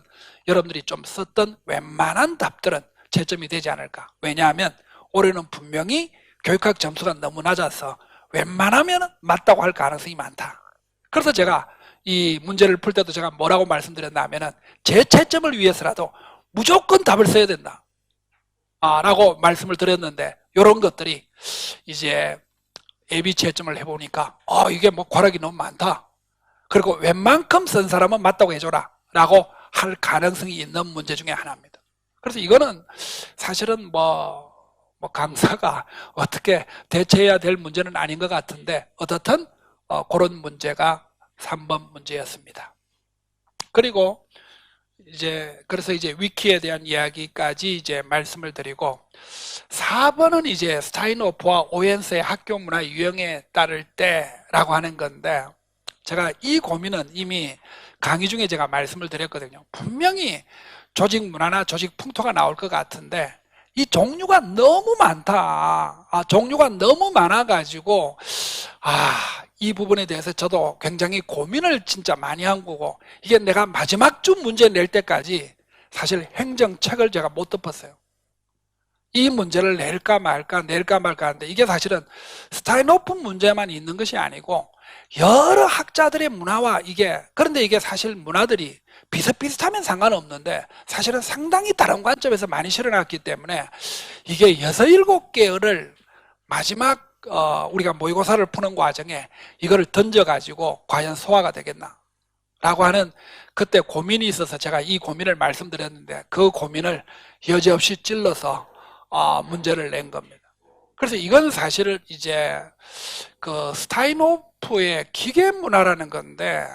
여러분들이 좀 썼던 웬만한 답들은 채점이 되지 않을까. 왜냐하면 올해는 분명히 교육학 점수가 너무 낮아서 웬만하면 맞다고 할 가능성이 많다. 그래서 제가 이 문제를 풀 때도 제가 뭐라고 말씀드렸냐면은 제 채점을 위해서라도 무조건 답을 써야 된다 라고 말씀을 드렸는데, 이런 것들이 이제 예비 채점을 해보니까 이게 뭐 과락이 너무 많다, 그리고 웬만큼 쓴 사람은 맞다고 해줘라 라고 할 가능성이 있는 문제 중에 하나입니다. 그래서 이거는 사실은 뭐 강사가 어떻게 대처해야 될 문제는 아닌 것 같은데, 어떻든 그런 문제가 3번 문제였습니다. 그리고 그래서 이제 위키에 대한 이야기까지 이제 말씀을 드리고, 4번은 이제 스타인호프와 오웬스의 학교 문화 유형에 따를 때라고 하는 건데, 제가 이 고민은 이미 강의 중에 제가 말씀을 드렸거든요. 분명히 조직 문화나 조직 풍토가 나올 것 같은데 이 종류가 너무 많다. 종류가 너무 많아가지고 이 부분에 대해서 저도 굉장히 고민을 진짜 많이 한 거고, 이게 내가 마지막 주 문제 낼 때까지 사실 행정책을 제가 못 덮었어요. 이 문제를 낼까 말까 하는데, 이게 사실은 스타인호프 문제만 있는 것이 아니고 여러 학자들의 문화와 그런데 이게 사실 문화들이 비슷비슷하면 상관없는데 사실은 상당히 다른 관점에서 많이 실어놨기 때문에 이게 6, 7개를 마지막 우리가 모의고사를 푸는 과정에 이거를 던져가지고 과연 소화가 되겠나 라고 하는 그때 고민이 있어서 제가 이 고민을 말씀드렸는데, 그 고민을 여지없이 찔러서 문제를 낸 겁니다. 그래서 이건 사실은 이제 그 스타인호프의 기계문화라는 건데,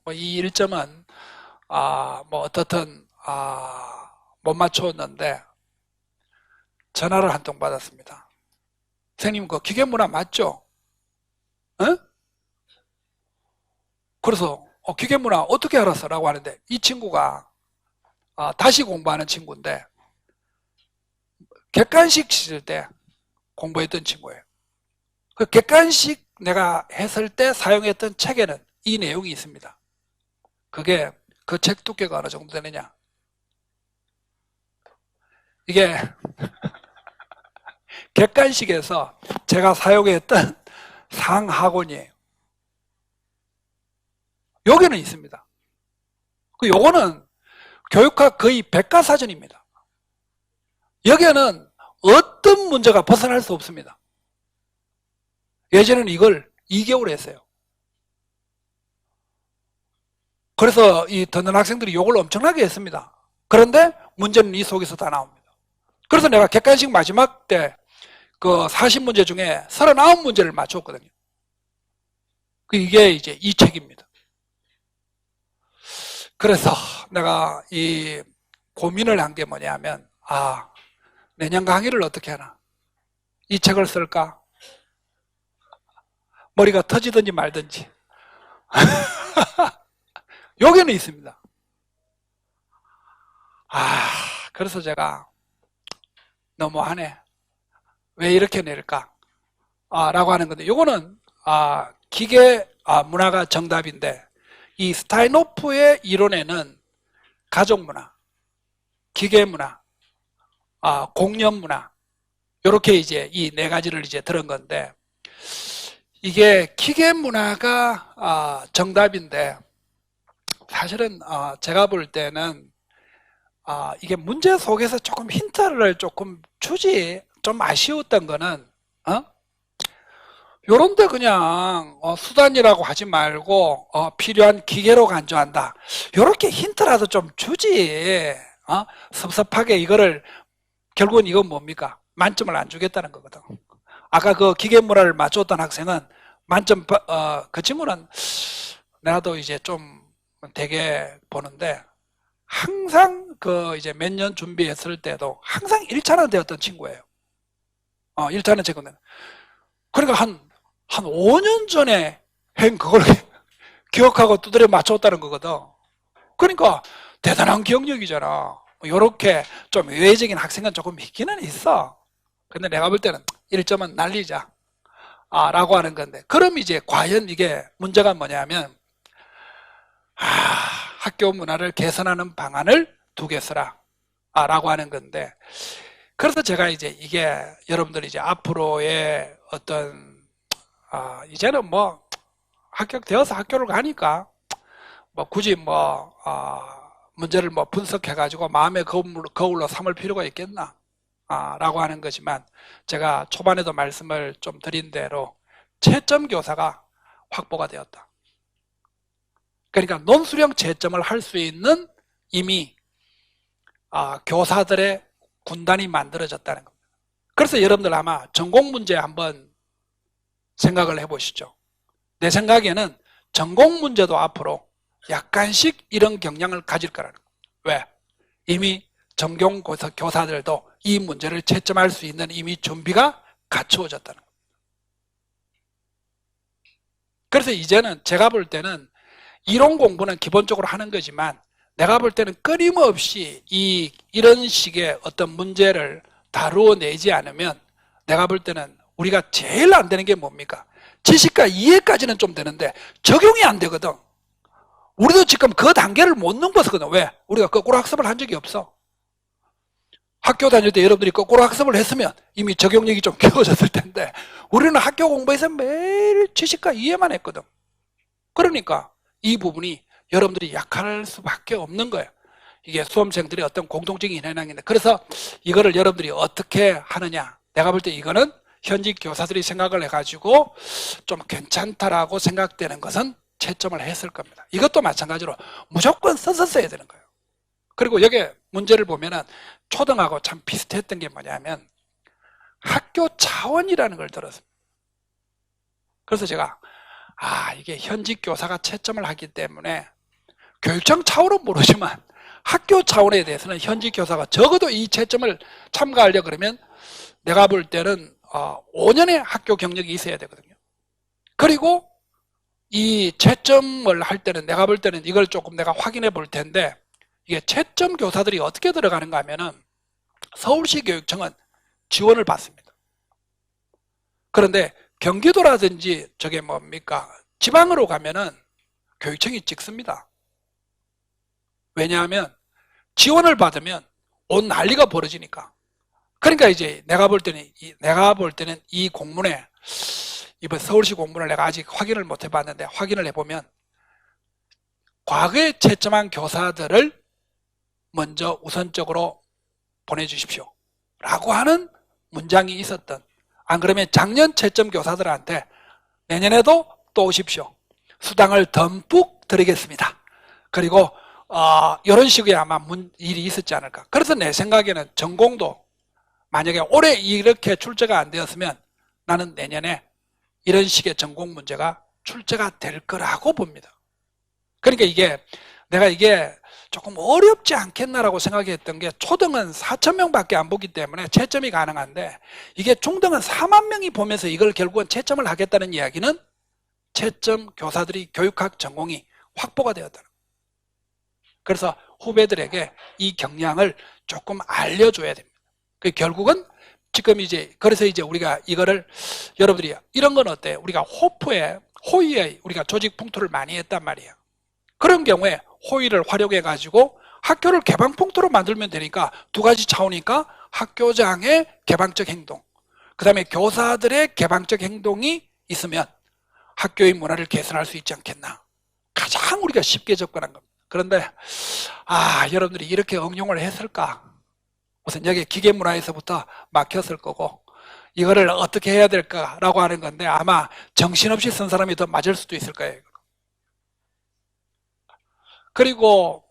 뭐 이 일점은 뭐 어떻든 못 맞췄는데 전화를 한 통 받았습니다. 선생님, 그 기계문화 맞죠? 어? 그래서 기계문화 어떻게 알았어? 라고 하는데, 이 친구가 다시 공부하는 친구인데 객관식 시절 때 공부했던 친구예요. 그 객관식 내가 했을 때 사용했던 책에는 이 내용이 있습니다. 그게 그 책 두께가 어느 정도 되느냐, 이게 객관식에서 제가 사용했던 상하권이에요. 여기는 있습니다. 요거는 교육학 거의 백과사전입니다. 여기에는 어떤 문제가 벗어날 수 없습니다. 예전에는 이걸 2개월 했어요. 그래서 이 듣는 학생들이 욕을 엄청나게 했습니다. 그런데 문제는 이 속에서 다 나옵니다. 그래서 내가 객관식 마지막 때 그 40문제 중에 39문제를 맞췄거든요. 이게 이제 이 책입니다. 그래서 내가 이 고민을 한 게 뭐냐면, 내년 강의를 어떻게 하나? 이 책을 쓸까? 머리가 터지든지 말든지. 여기는 있습니다. 그래서 제가 너무하네, 왜 이렇게 낼까? 라고 하는 건데, 요거는 기계 문화가 정답인데, 이 스타인호프의 이론에는 가족문화, 기계문화, 공연문화, 요렇게 이제 이 4가지를 이제 들은 건데, 이게 기계 문화가 정답인데 사실은 제가 볼 때는 이게 문제 속에서 조금 힌트를 조금 주지 좀 아쉬웠던 거는 요런데 그냥 수단이라고 하지 말고 필요한 기계로 간주한다 요렇게 힌트라도 좀 주지 섭섭하게 이거를 결국은 이건 뭡니까? 만점을 안 주겠다는 거거든. 아까 그 기계 문화를 맞췄던 학생은 만점 그 친구는 나도 이제 좀 되게 보는데 항상 그 이제 몇 년 준비했을 때도 항상 1차는 되었던 친구예요. 1차는 제거는 그러니까 한 5년 전에 행 그걸 기억하고 두드려 맞췄다는 거거든. 그러니까 대단한 기억력이잖아. 요렇게 좀 외적인 학생은 조금 있기는 있어. 근데 내가 볼 때는 1점은 날리자 라고 하는 건데, 그럼 이제 과연 이게 문제가 뭐냐면 학교 문화를 개선하는 방안을 2개 쓰라 라고 하는 건데, 그래서 제가 이제 이게 여러분들이 이제 앞으로의 어떤 이제는 뭐 합격되어서 학교를 가니까 뭐 굳이 뭐 문제를 뭐 분석해 가지고 마음의 거울로 삼을 필요가 있겠나 라고 하는 거지만, 제가 초반에도 말씀을 좀 드린 대로 채점 교사가 확보가 되었다. 그러니까 논술형 채점을 할 수 있는 이미 교사들의 군단이 만들어졌다는 겁니다. 그래서 여러분들 아마 전공 문제 한번 생각을 해보시죠. 내 생각에는 전공 문제도 앞으로 약간씩 이런 경향을 가질 거라는 거예요. 왜? 이미 전공 교사들도 이 문제를 채점할 수 있는 이미 준비가 갖추어졌다는 겁니다. 그래서 이제는 제가 볼 때는 이론 공부는 기본적으로 하는 거지만, 내가 볼 때는 끊임없이 이런 식의 어떤 문제를 다루어내지 않으면, 내가 볼 때는 우리가 제일 안 되는 게 뭡니까? 지식과 이해까지는 좀 되는데 적용이 안 되거든. 우리도 지금 그 단계를 못 넘어서거든. 왜? 우리가 거꾸로 학습을 한 적이 없어. 학교 다닐 때 여러분들이 거꾸로 학습을 했으면 이미 적용력이 좀 키워졌을 텐데, 우리는 학교 공부에서 매일 지식과 이해만 했거든. 그러니까 이 부분이 여러분들이 약할 수밖에 없는 거예요. 이게 수험생들의 어떤 공통적인 현상인데, 그래서 이거를 여러분들이 어떻게 하느냐, 내가 볼 때 이거는 현직 교사들이 생각을 해가지고 좀 괜찮다라고 생각되는 것은 채점을 했을 겁니다. 이것도 마찬가지로 무조건 써서 써야 되는 거예요. 그리고 여기 문제를 보면은 초등하고 참 비슷했던 게 뭐냐면 학교 차원이라는 걸 들었습니다. 그래서 제가 이게 현직 교사가 채점을 하기 때문에 교육청 차원은 모르지만 학교 차원에 대해서는 현직 교사가 적어도 이 채점을 참가하려고 그러면 내가 볼 때는 5년의 학교 경력이 있어야 되거든요. 그리고 이 채점을 할 때는 내가 볼 때는 이걸 조금 내가 확인해 볼 텐데, 이게 채점 교사들이 어떻게 들어가는가 하면은 서울시 교육청은 지원을 받습니다. 그런데 경기도라든지 저게 뭡니까? 지방으로 가면은 교육청이 찍습니다. 왜냐하면 지원을 받으면 온 난리가 벌어지니까. 그러니까 이제 내가 볼 때는 이 공문에, 이번 서울시 공문을 내가 아직 확인을 못 해봤는데 확인을 해보면 과거에 채점한 교사들을 먼저 우선적으로 보내주십시오 라고 하는 문장이 있었던, 안 그러면 작년 채점 교사들한테 내년에도 또 오십시오, 수당을 듬뿍 드리겠습니다, 그리고 이런 식의 아마 일이 있었지 않을까. 그래서 내 생각에는 전공도 만약에 올해 이렇게 출제가 안 되었으면 나는 내년에 이런 식의 전공 문제가 출제가 될 거라고 봅니다. 그러니까 내가 이게 조금 어렵지 않겠나라고 생각했던 게, 초등은 4,000명밖에 안 보기 때문에 채점이 가능한데, 이게 중등은 4만 명이 보면서 이걸 결국은 채점을 하겠다는 이야기는 채점 교사들이 교육학 전공이 확보가 되었다는 거예요. 그래서 후배들에게 이 경향을 조금 알려줘야 됩니다. 결국은 지금 그래서 우리가 이거를, 여러분들이 이런 건 어때요? 우리가 호의에 우리가 조직 풍토를 많이 했단 말이에요. 그런 경우에 호의를 활용해 가지고 학교를 개방 풍토로 만들면 되니까 2가지 차원이니까 학교장의 개방적 행동, 그 다음에 교사들의 개방적 행동이 있으면 학교의 문화를 개선할 수 있지 않겠나. 가장 우리가 쉽게 접근한 겁니다. 그런데 여러분들이 이렇게 응용을 했을까? 우선 여기 기계문화에서부터 막혔을 거고 이거를 어떻게 해야 될까라고 하는 건데 아마 정신없이 쓴 사람이 더 맞을 수도 있을 거예요. 그리고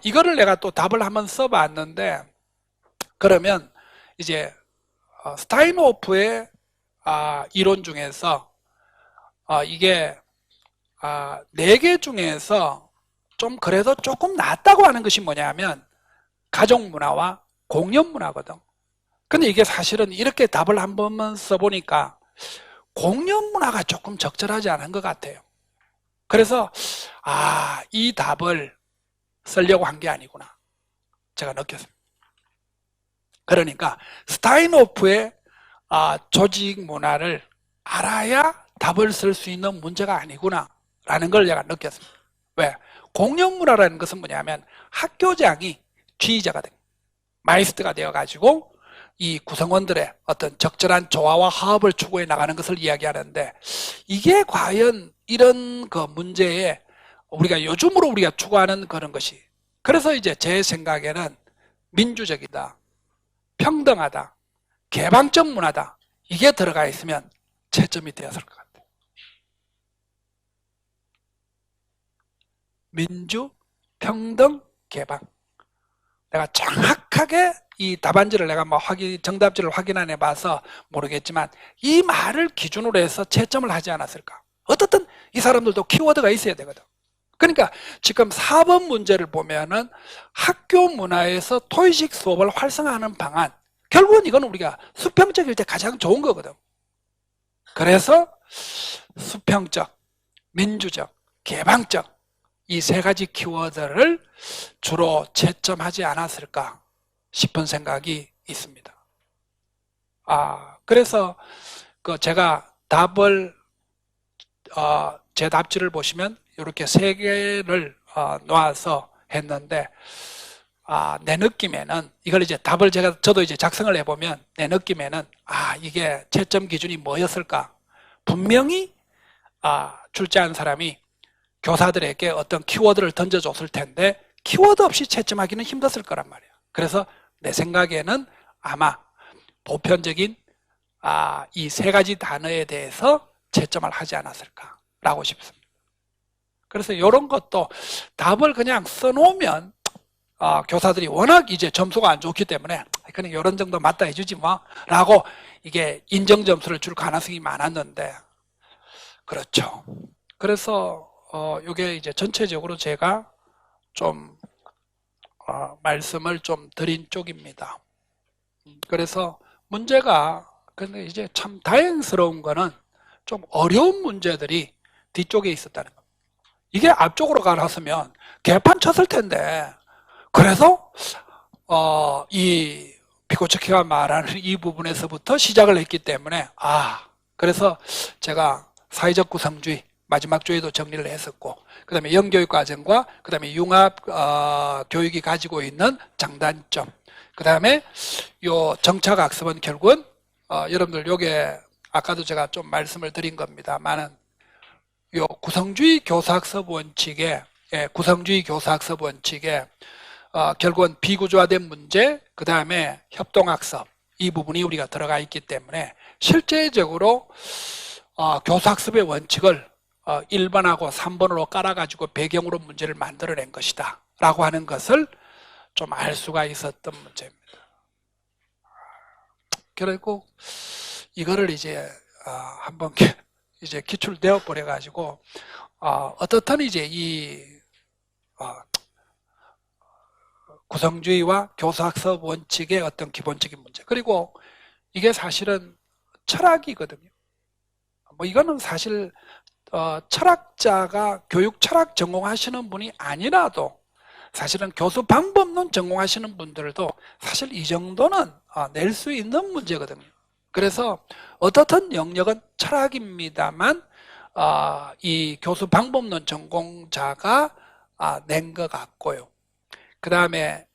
이거를 내가 또 답을 한번 써봤는데 그러면 이제 스타인호프의 이론 중에서 이게 4개 중에서 좀 그래도 조금 낫다고 하는 것이 뭐냐면 가족문화와 공연문화거든. 근데 이게 사실은 이렇게 답을 한 번만 써보니까 공연문화가 조금 적절하지 않은 것 같아요. 그래서 이 답을 쓰려고 한 게 아니구나 제가 느꼈습니다. 그러니까 스타인호프의 조직 문화를 알아야 답을 쓸 수 있는 문제가 아니구나 라는 걸 제가 느꼈습니다. 왜? 공연문화라는 것은 뭐냐면 학교장이 지휘자가 됩니다. 마이스터가 되어가지고 이 구성원들의 어떤 적절한 조화와 화합을 추구해 나가는 것을 이야기하는데 이게 과연 이런 그 문제에 우리가 요즘으로 우리가 추구하는 그런 것이 그래서 이제 제 생각에는 민주적이다, 평등하다, 개방적 문화다 이게 들어가 있으면 채점이 되었을 것 같아요. 민주, 평등, 개방. 내가 정확하게 이 답안지를 내가 정답지를 확인 안 해봐서 모르겠지만 이 말을 기준으로 해서 채점을 하지 않았을까? 어떻든 이 사람들도 키워드가 있어야 되거든. 그러니까 지금 4번 문제를 보면은 학교 문화에서 토의식 수업을 활성화하는 방안. 결국은 이건 우리가 수평적일 때 가장 좋은 거거든. 그래서 수평적, 민주적, 개방적 이 3가지 키워드를 주로 채점하지 않았을까 싶은 생각이 있습니다. 그래서 제가 답을 제 답지를 보시면 이렇게 3개를 놓아서 했는데 내 느낌에는 이걸 이제 답을 저도 이제 작성을 해보면 내 느낌에는 이게 채점 기준이 뭐였을까? 분명히 출제한 사람이 교사들에게 어떤 키워드를 던져줬을 텐데 키워드 없이 채점하기는 힘들었을 거란 말이에요. 그래서 내 생각에는 아마 보편적인 이 3가지 단어에 대해서 채점을 하지 않았을까라고 싶습니다. 그래서 이런 것도 답을 그냥 써놓으면 교사들이 워낙 이제 점수가 안 좋기 때문에 그냥 이런 정도 맞다 해주지 뭐 라고 이게 인정 점수를 줄 가능성이 많았는데 그렇죠. 그래서 이게 이제 전체적으로 제가 좀 말씀을 좀 드린 쪽입니다. 그래서 문제가 근데 이제 참 다행스러운 거는 좀 어려운 문제들이 뒤쪽에 있었다는 겁니다. 이게 앞쪽으로 가놨으면 개판 쳤을 텐데 그래서 이 피코츠키가 말하는 이 부분에서부터 시작을 했기 때문에 그래서 제가 사회적 구성주의 마지막 주에도 정리를 했었고 그 다음에 영교육 과정과 그 다음에 융합 교육이 가지고 있는 장단점 그 다음에 요 정착학습은 결국은 여러분들 요게 아까도 제가 좀 말씀을 드린 겁니다만은 요 구성주의 교사학습 원칙에 결국은 비구조화된 문제 그 다음에 협동학습 이 부분이 우리가 들어가 있기 때문에 실제적으로 교사학습의 원칙을 1번하고 3번으로 깔아가지고 배경으로 문제를 만들어낸 것이다 라고 하는 것을 좀 알 수가 있었던 문제입니다. 그리고 이거를 이제 한번 이제 기출되어 버려 가지고 어떻든 이제 이 구성주의와 교사학습 원칙의 어떤 기본적인 문제 그리고 이게 사실은 철학이거든요. 뭐 이거는 사실 철학자가 교육 철학 전공하시는 분이 아니라도 사실은 교수 방법론 전공하시는 분들도 사실 이 정도는 낼 수 있는 문제거든요. 그래서 어떻든 영역은 철학입니다만 이 교수 방법론 전공자가 낸 것 같고요. 그 다음에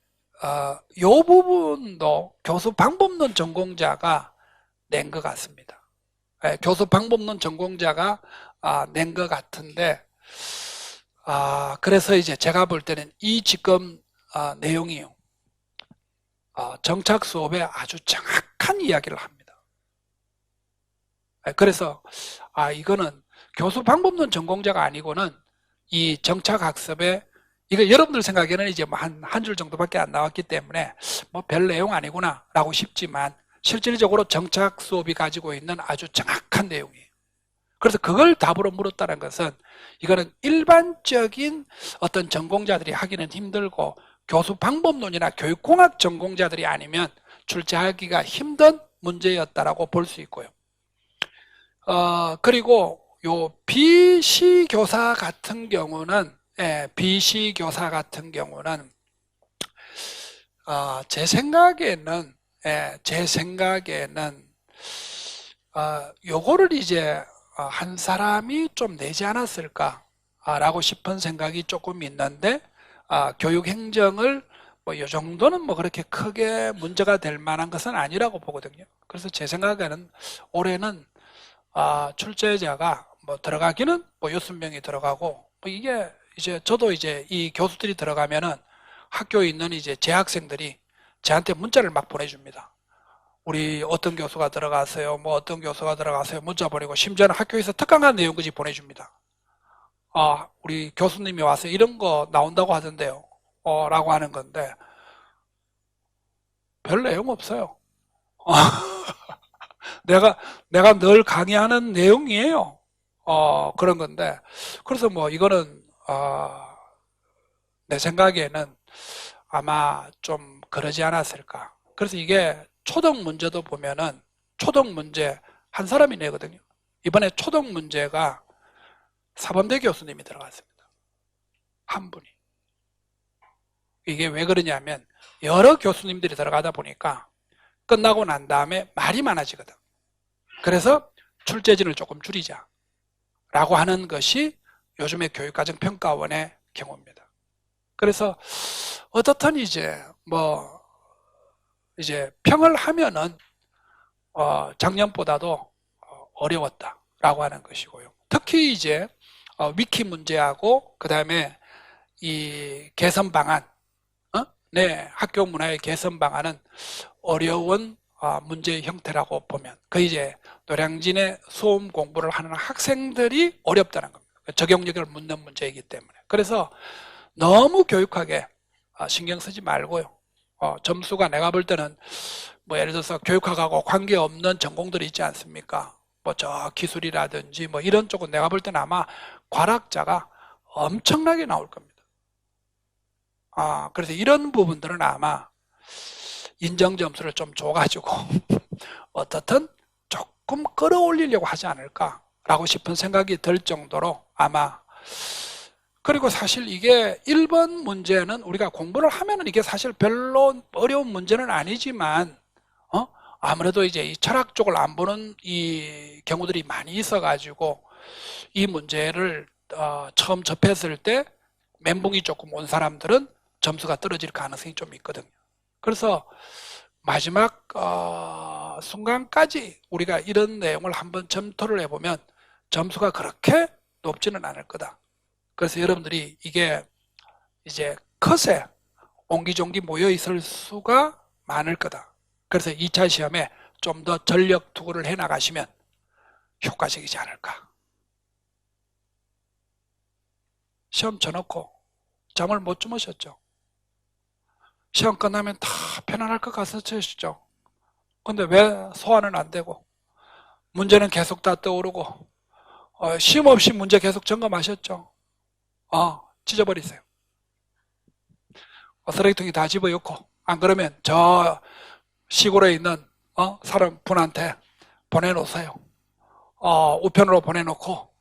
이 부분도 교수 방법론 전공자가 낸 것 같습니다. 교수 방법론 전공자가 낸 것 같은데, 그래서 이제 제가 볼 때는 이 지금 내용이요. 정착 수업에 아주 정확한 이야기를 합니다. 그래서 이거는 교수 방법론 전공자가 아니고는 이 정착 학습에 이거 여러분들 생각에는 이제 뭐 한 줄 정도밖에 안 나왔기 때문에 뭐 별 내용 아니구나 라고 싶지만 실질적으로 정착 수업이 가지고 있는 아주 정확한 내용이에요. 그래서 그걸 답으로 물었다는 것은 이거는 일반적인 어떤 전공자들이 하기는 힘들고 교수 방법론이나 교육공학 전공자들이 아니면 출제하기가 힘든 문제였다라고 볼 수 있고요. 그리고 요 비시교사 같은 경우는 제 생각에는 요거를 이제 한 사람이 좀 내지 않았을까라고 싶은 생각이 조금 있는데, 교육행정을 뭐 요 정도는 뭐 그렇게 크게 문제가 될 만한 것은 아니라고 보거든요. 그래서 제 생각에는 올해는 출제자가 뭐 들어가기는 뭐 6명이 들어가고, 뭐 이게 이제 저도 이제 이 교수들이 들어가면은 학교에 있는 이제 재학생들이 저한테 문자를 막 보내줍니다. 우리 어떤 교수가 들어가세요, 뭐 어떤 교수가 들어가세요 문자 보내고, 심지어는 학교에서 특강한 내용까지 보내줍니다. 우리 교수님이 와서 이런 거 나온다고 하던데요 라고 하는 건데 별 내용 없어요. 내가 늘 강의하는 내용이에요. 그런 건데, 그래서 뭐 이거는 내 생각에는 아마 좀 그러지 않았을까. 그래서 이게 초등 문제도 보면은 초등 문제 한 사람이 내거든요. 이번에 초등 문제가 사범대 교수님이 들어갔습니다. 한 분이. 이게 왜 그러냐면 여러 교수님들이 들어가다 보니까 끝나고 난 다음에 말이 많아지거든. 그래서 출제진을 조금 줄이자 라고 하는 것이 요즘의 교육과정평가원의 경우입니다. 그래서 어떻든 이제 평을 하면은 작년보다도 어려웠다라고 하는 것이고요. 특히 이제 위키 문제하고 그 다음에 이 개선 방안, 학교 문화의 개선 방안은 어려운 문제의 형태라고 보면, 그 이제 노량진의 수험 공부를 하는 학생들이 어렵다는 겁니다. 적용력을 묻는 문제이기 때문에. 그래서 너무 교육하게 신경 쓰지 말고요. 점수가 내가 볼 때는 뭐 예를 들어서 교육학하고 관계없는 전공들이 있지 않습니까? 뭐 저 기술이라든지 뭐 이런 쪽은 내가 볼 때는 아마 과락자가 엄청나게 나올 겁니다. 그래서 이런 부분들은 아마 인정 점수를 좀 줘가지고 어떻든 조금 끌어올리려고 하지 않을까라고 싶은 생각이 들 정도로 아마. 그리고 사실 이게 1번 문제는 우리가 공부를 하면은 이게 사실 별로 어려운 문제는 아니지만 아무래도 이제 이 철학 쪽을 안 보는 이 경우들이 많이 있어가지고 이 문제를 처음 접했을 때 멘붕이 조금 온 사람들은 점수가 떨어질 가능성이 좀 있거든요. 그래서 마지막 순간까지 우리가 이런 내용을 한번 점토를 해보면 점수가 그렇게 높지는 않을 거다. 그래서 여러분들이 이게 이제 컷에 옹기종기 모여 있을 수가 많을 거다. 그래서 2차 시험에 좀 더 전력 투구를 해 나가시면 효과적이지 않을까. 시험 쳐놓고 잠을 못 주무셨죠? 시험 끝나면 다 편안할 것 같으시죠? 근데 왜 소화는 안 되고 문제는 계속 다 떠오르고 쉼 없이 문제 계속 점검하셨죠? 찢어버리세요. 쓰레기통에 다 집어넣고, 안 그러면 저 시골에 있는 사람분한테 보내놓으세요. 우편으로 보내놓고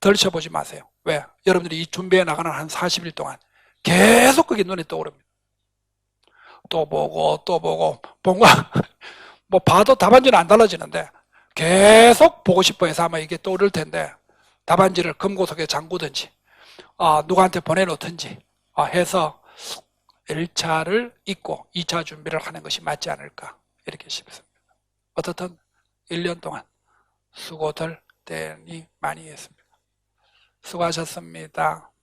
덜 쳐보지 마세요. 왜? 여러분들이 이 준비해 나가는 한 40일 동안 계속 그게 눈에 떠오릅니다. 또 보고 뭔가 뭐 봐도 답안지는 안 달라지는데 계속 보고 싶어 해서 아마 이게 떠오를 텐데, 답안지를 금고속에 잠그든지 누구한테 보내놓든지 해서 1차를 잊고 2차 준비를 하는 것이 맞지 않을까 이렇게 싶습니다. 어떻든 1년 동안 수고들 대단히 많이 했습니다. 수고하셨습니다.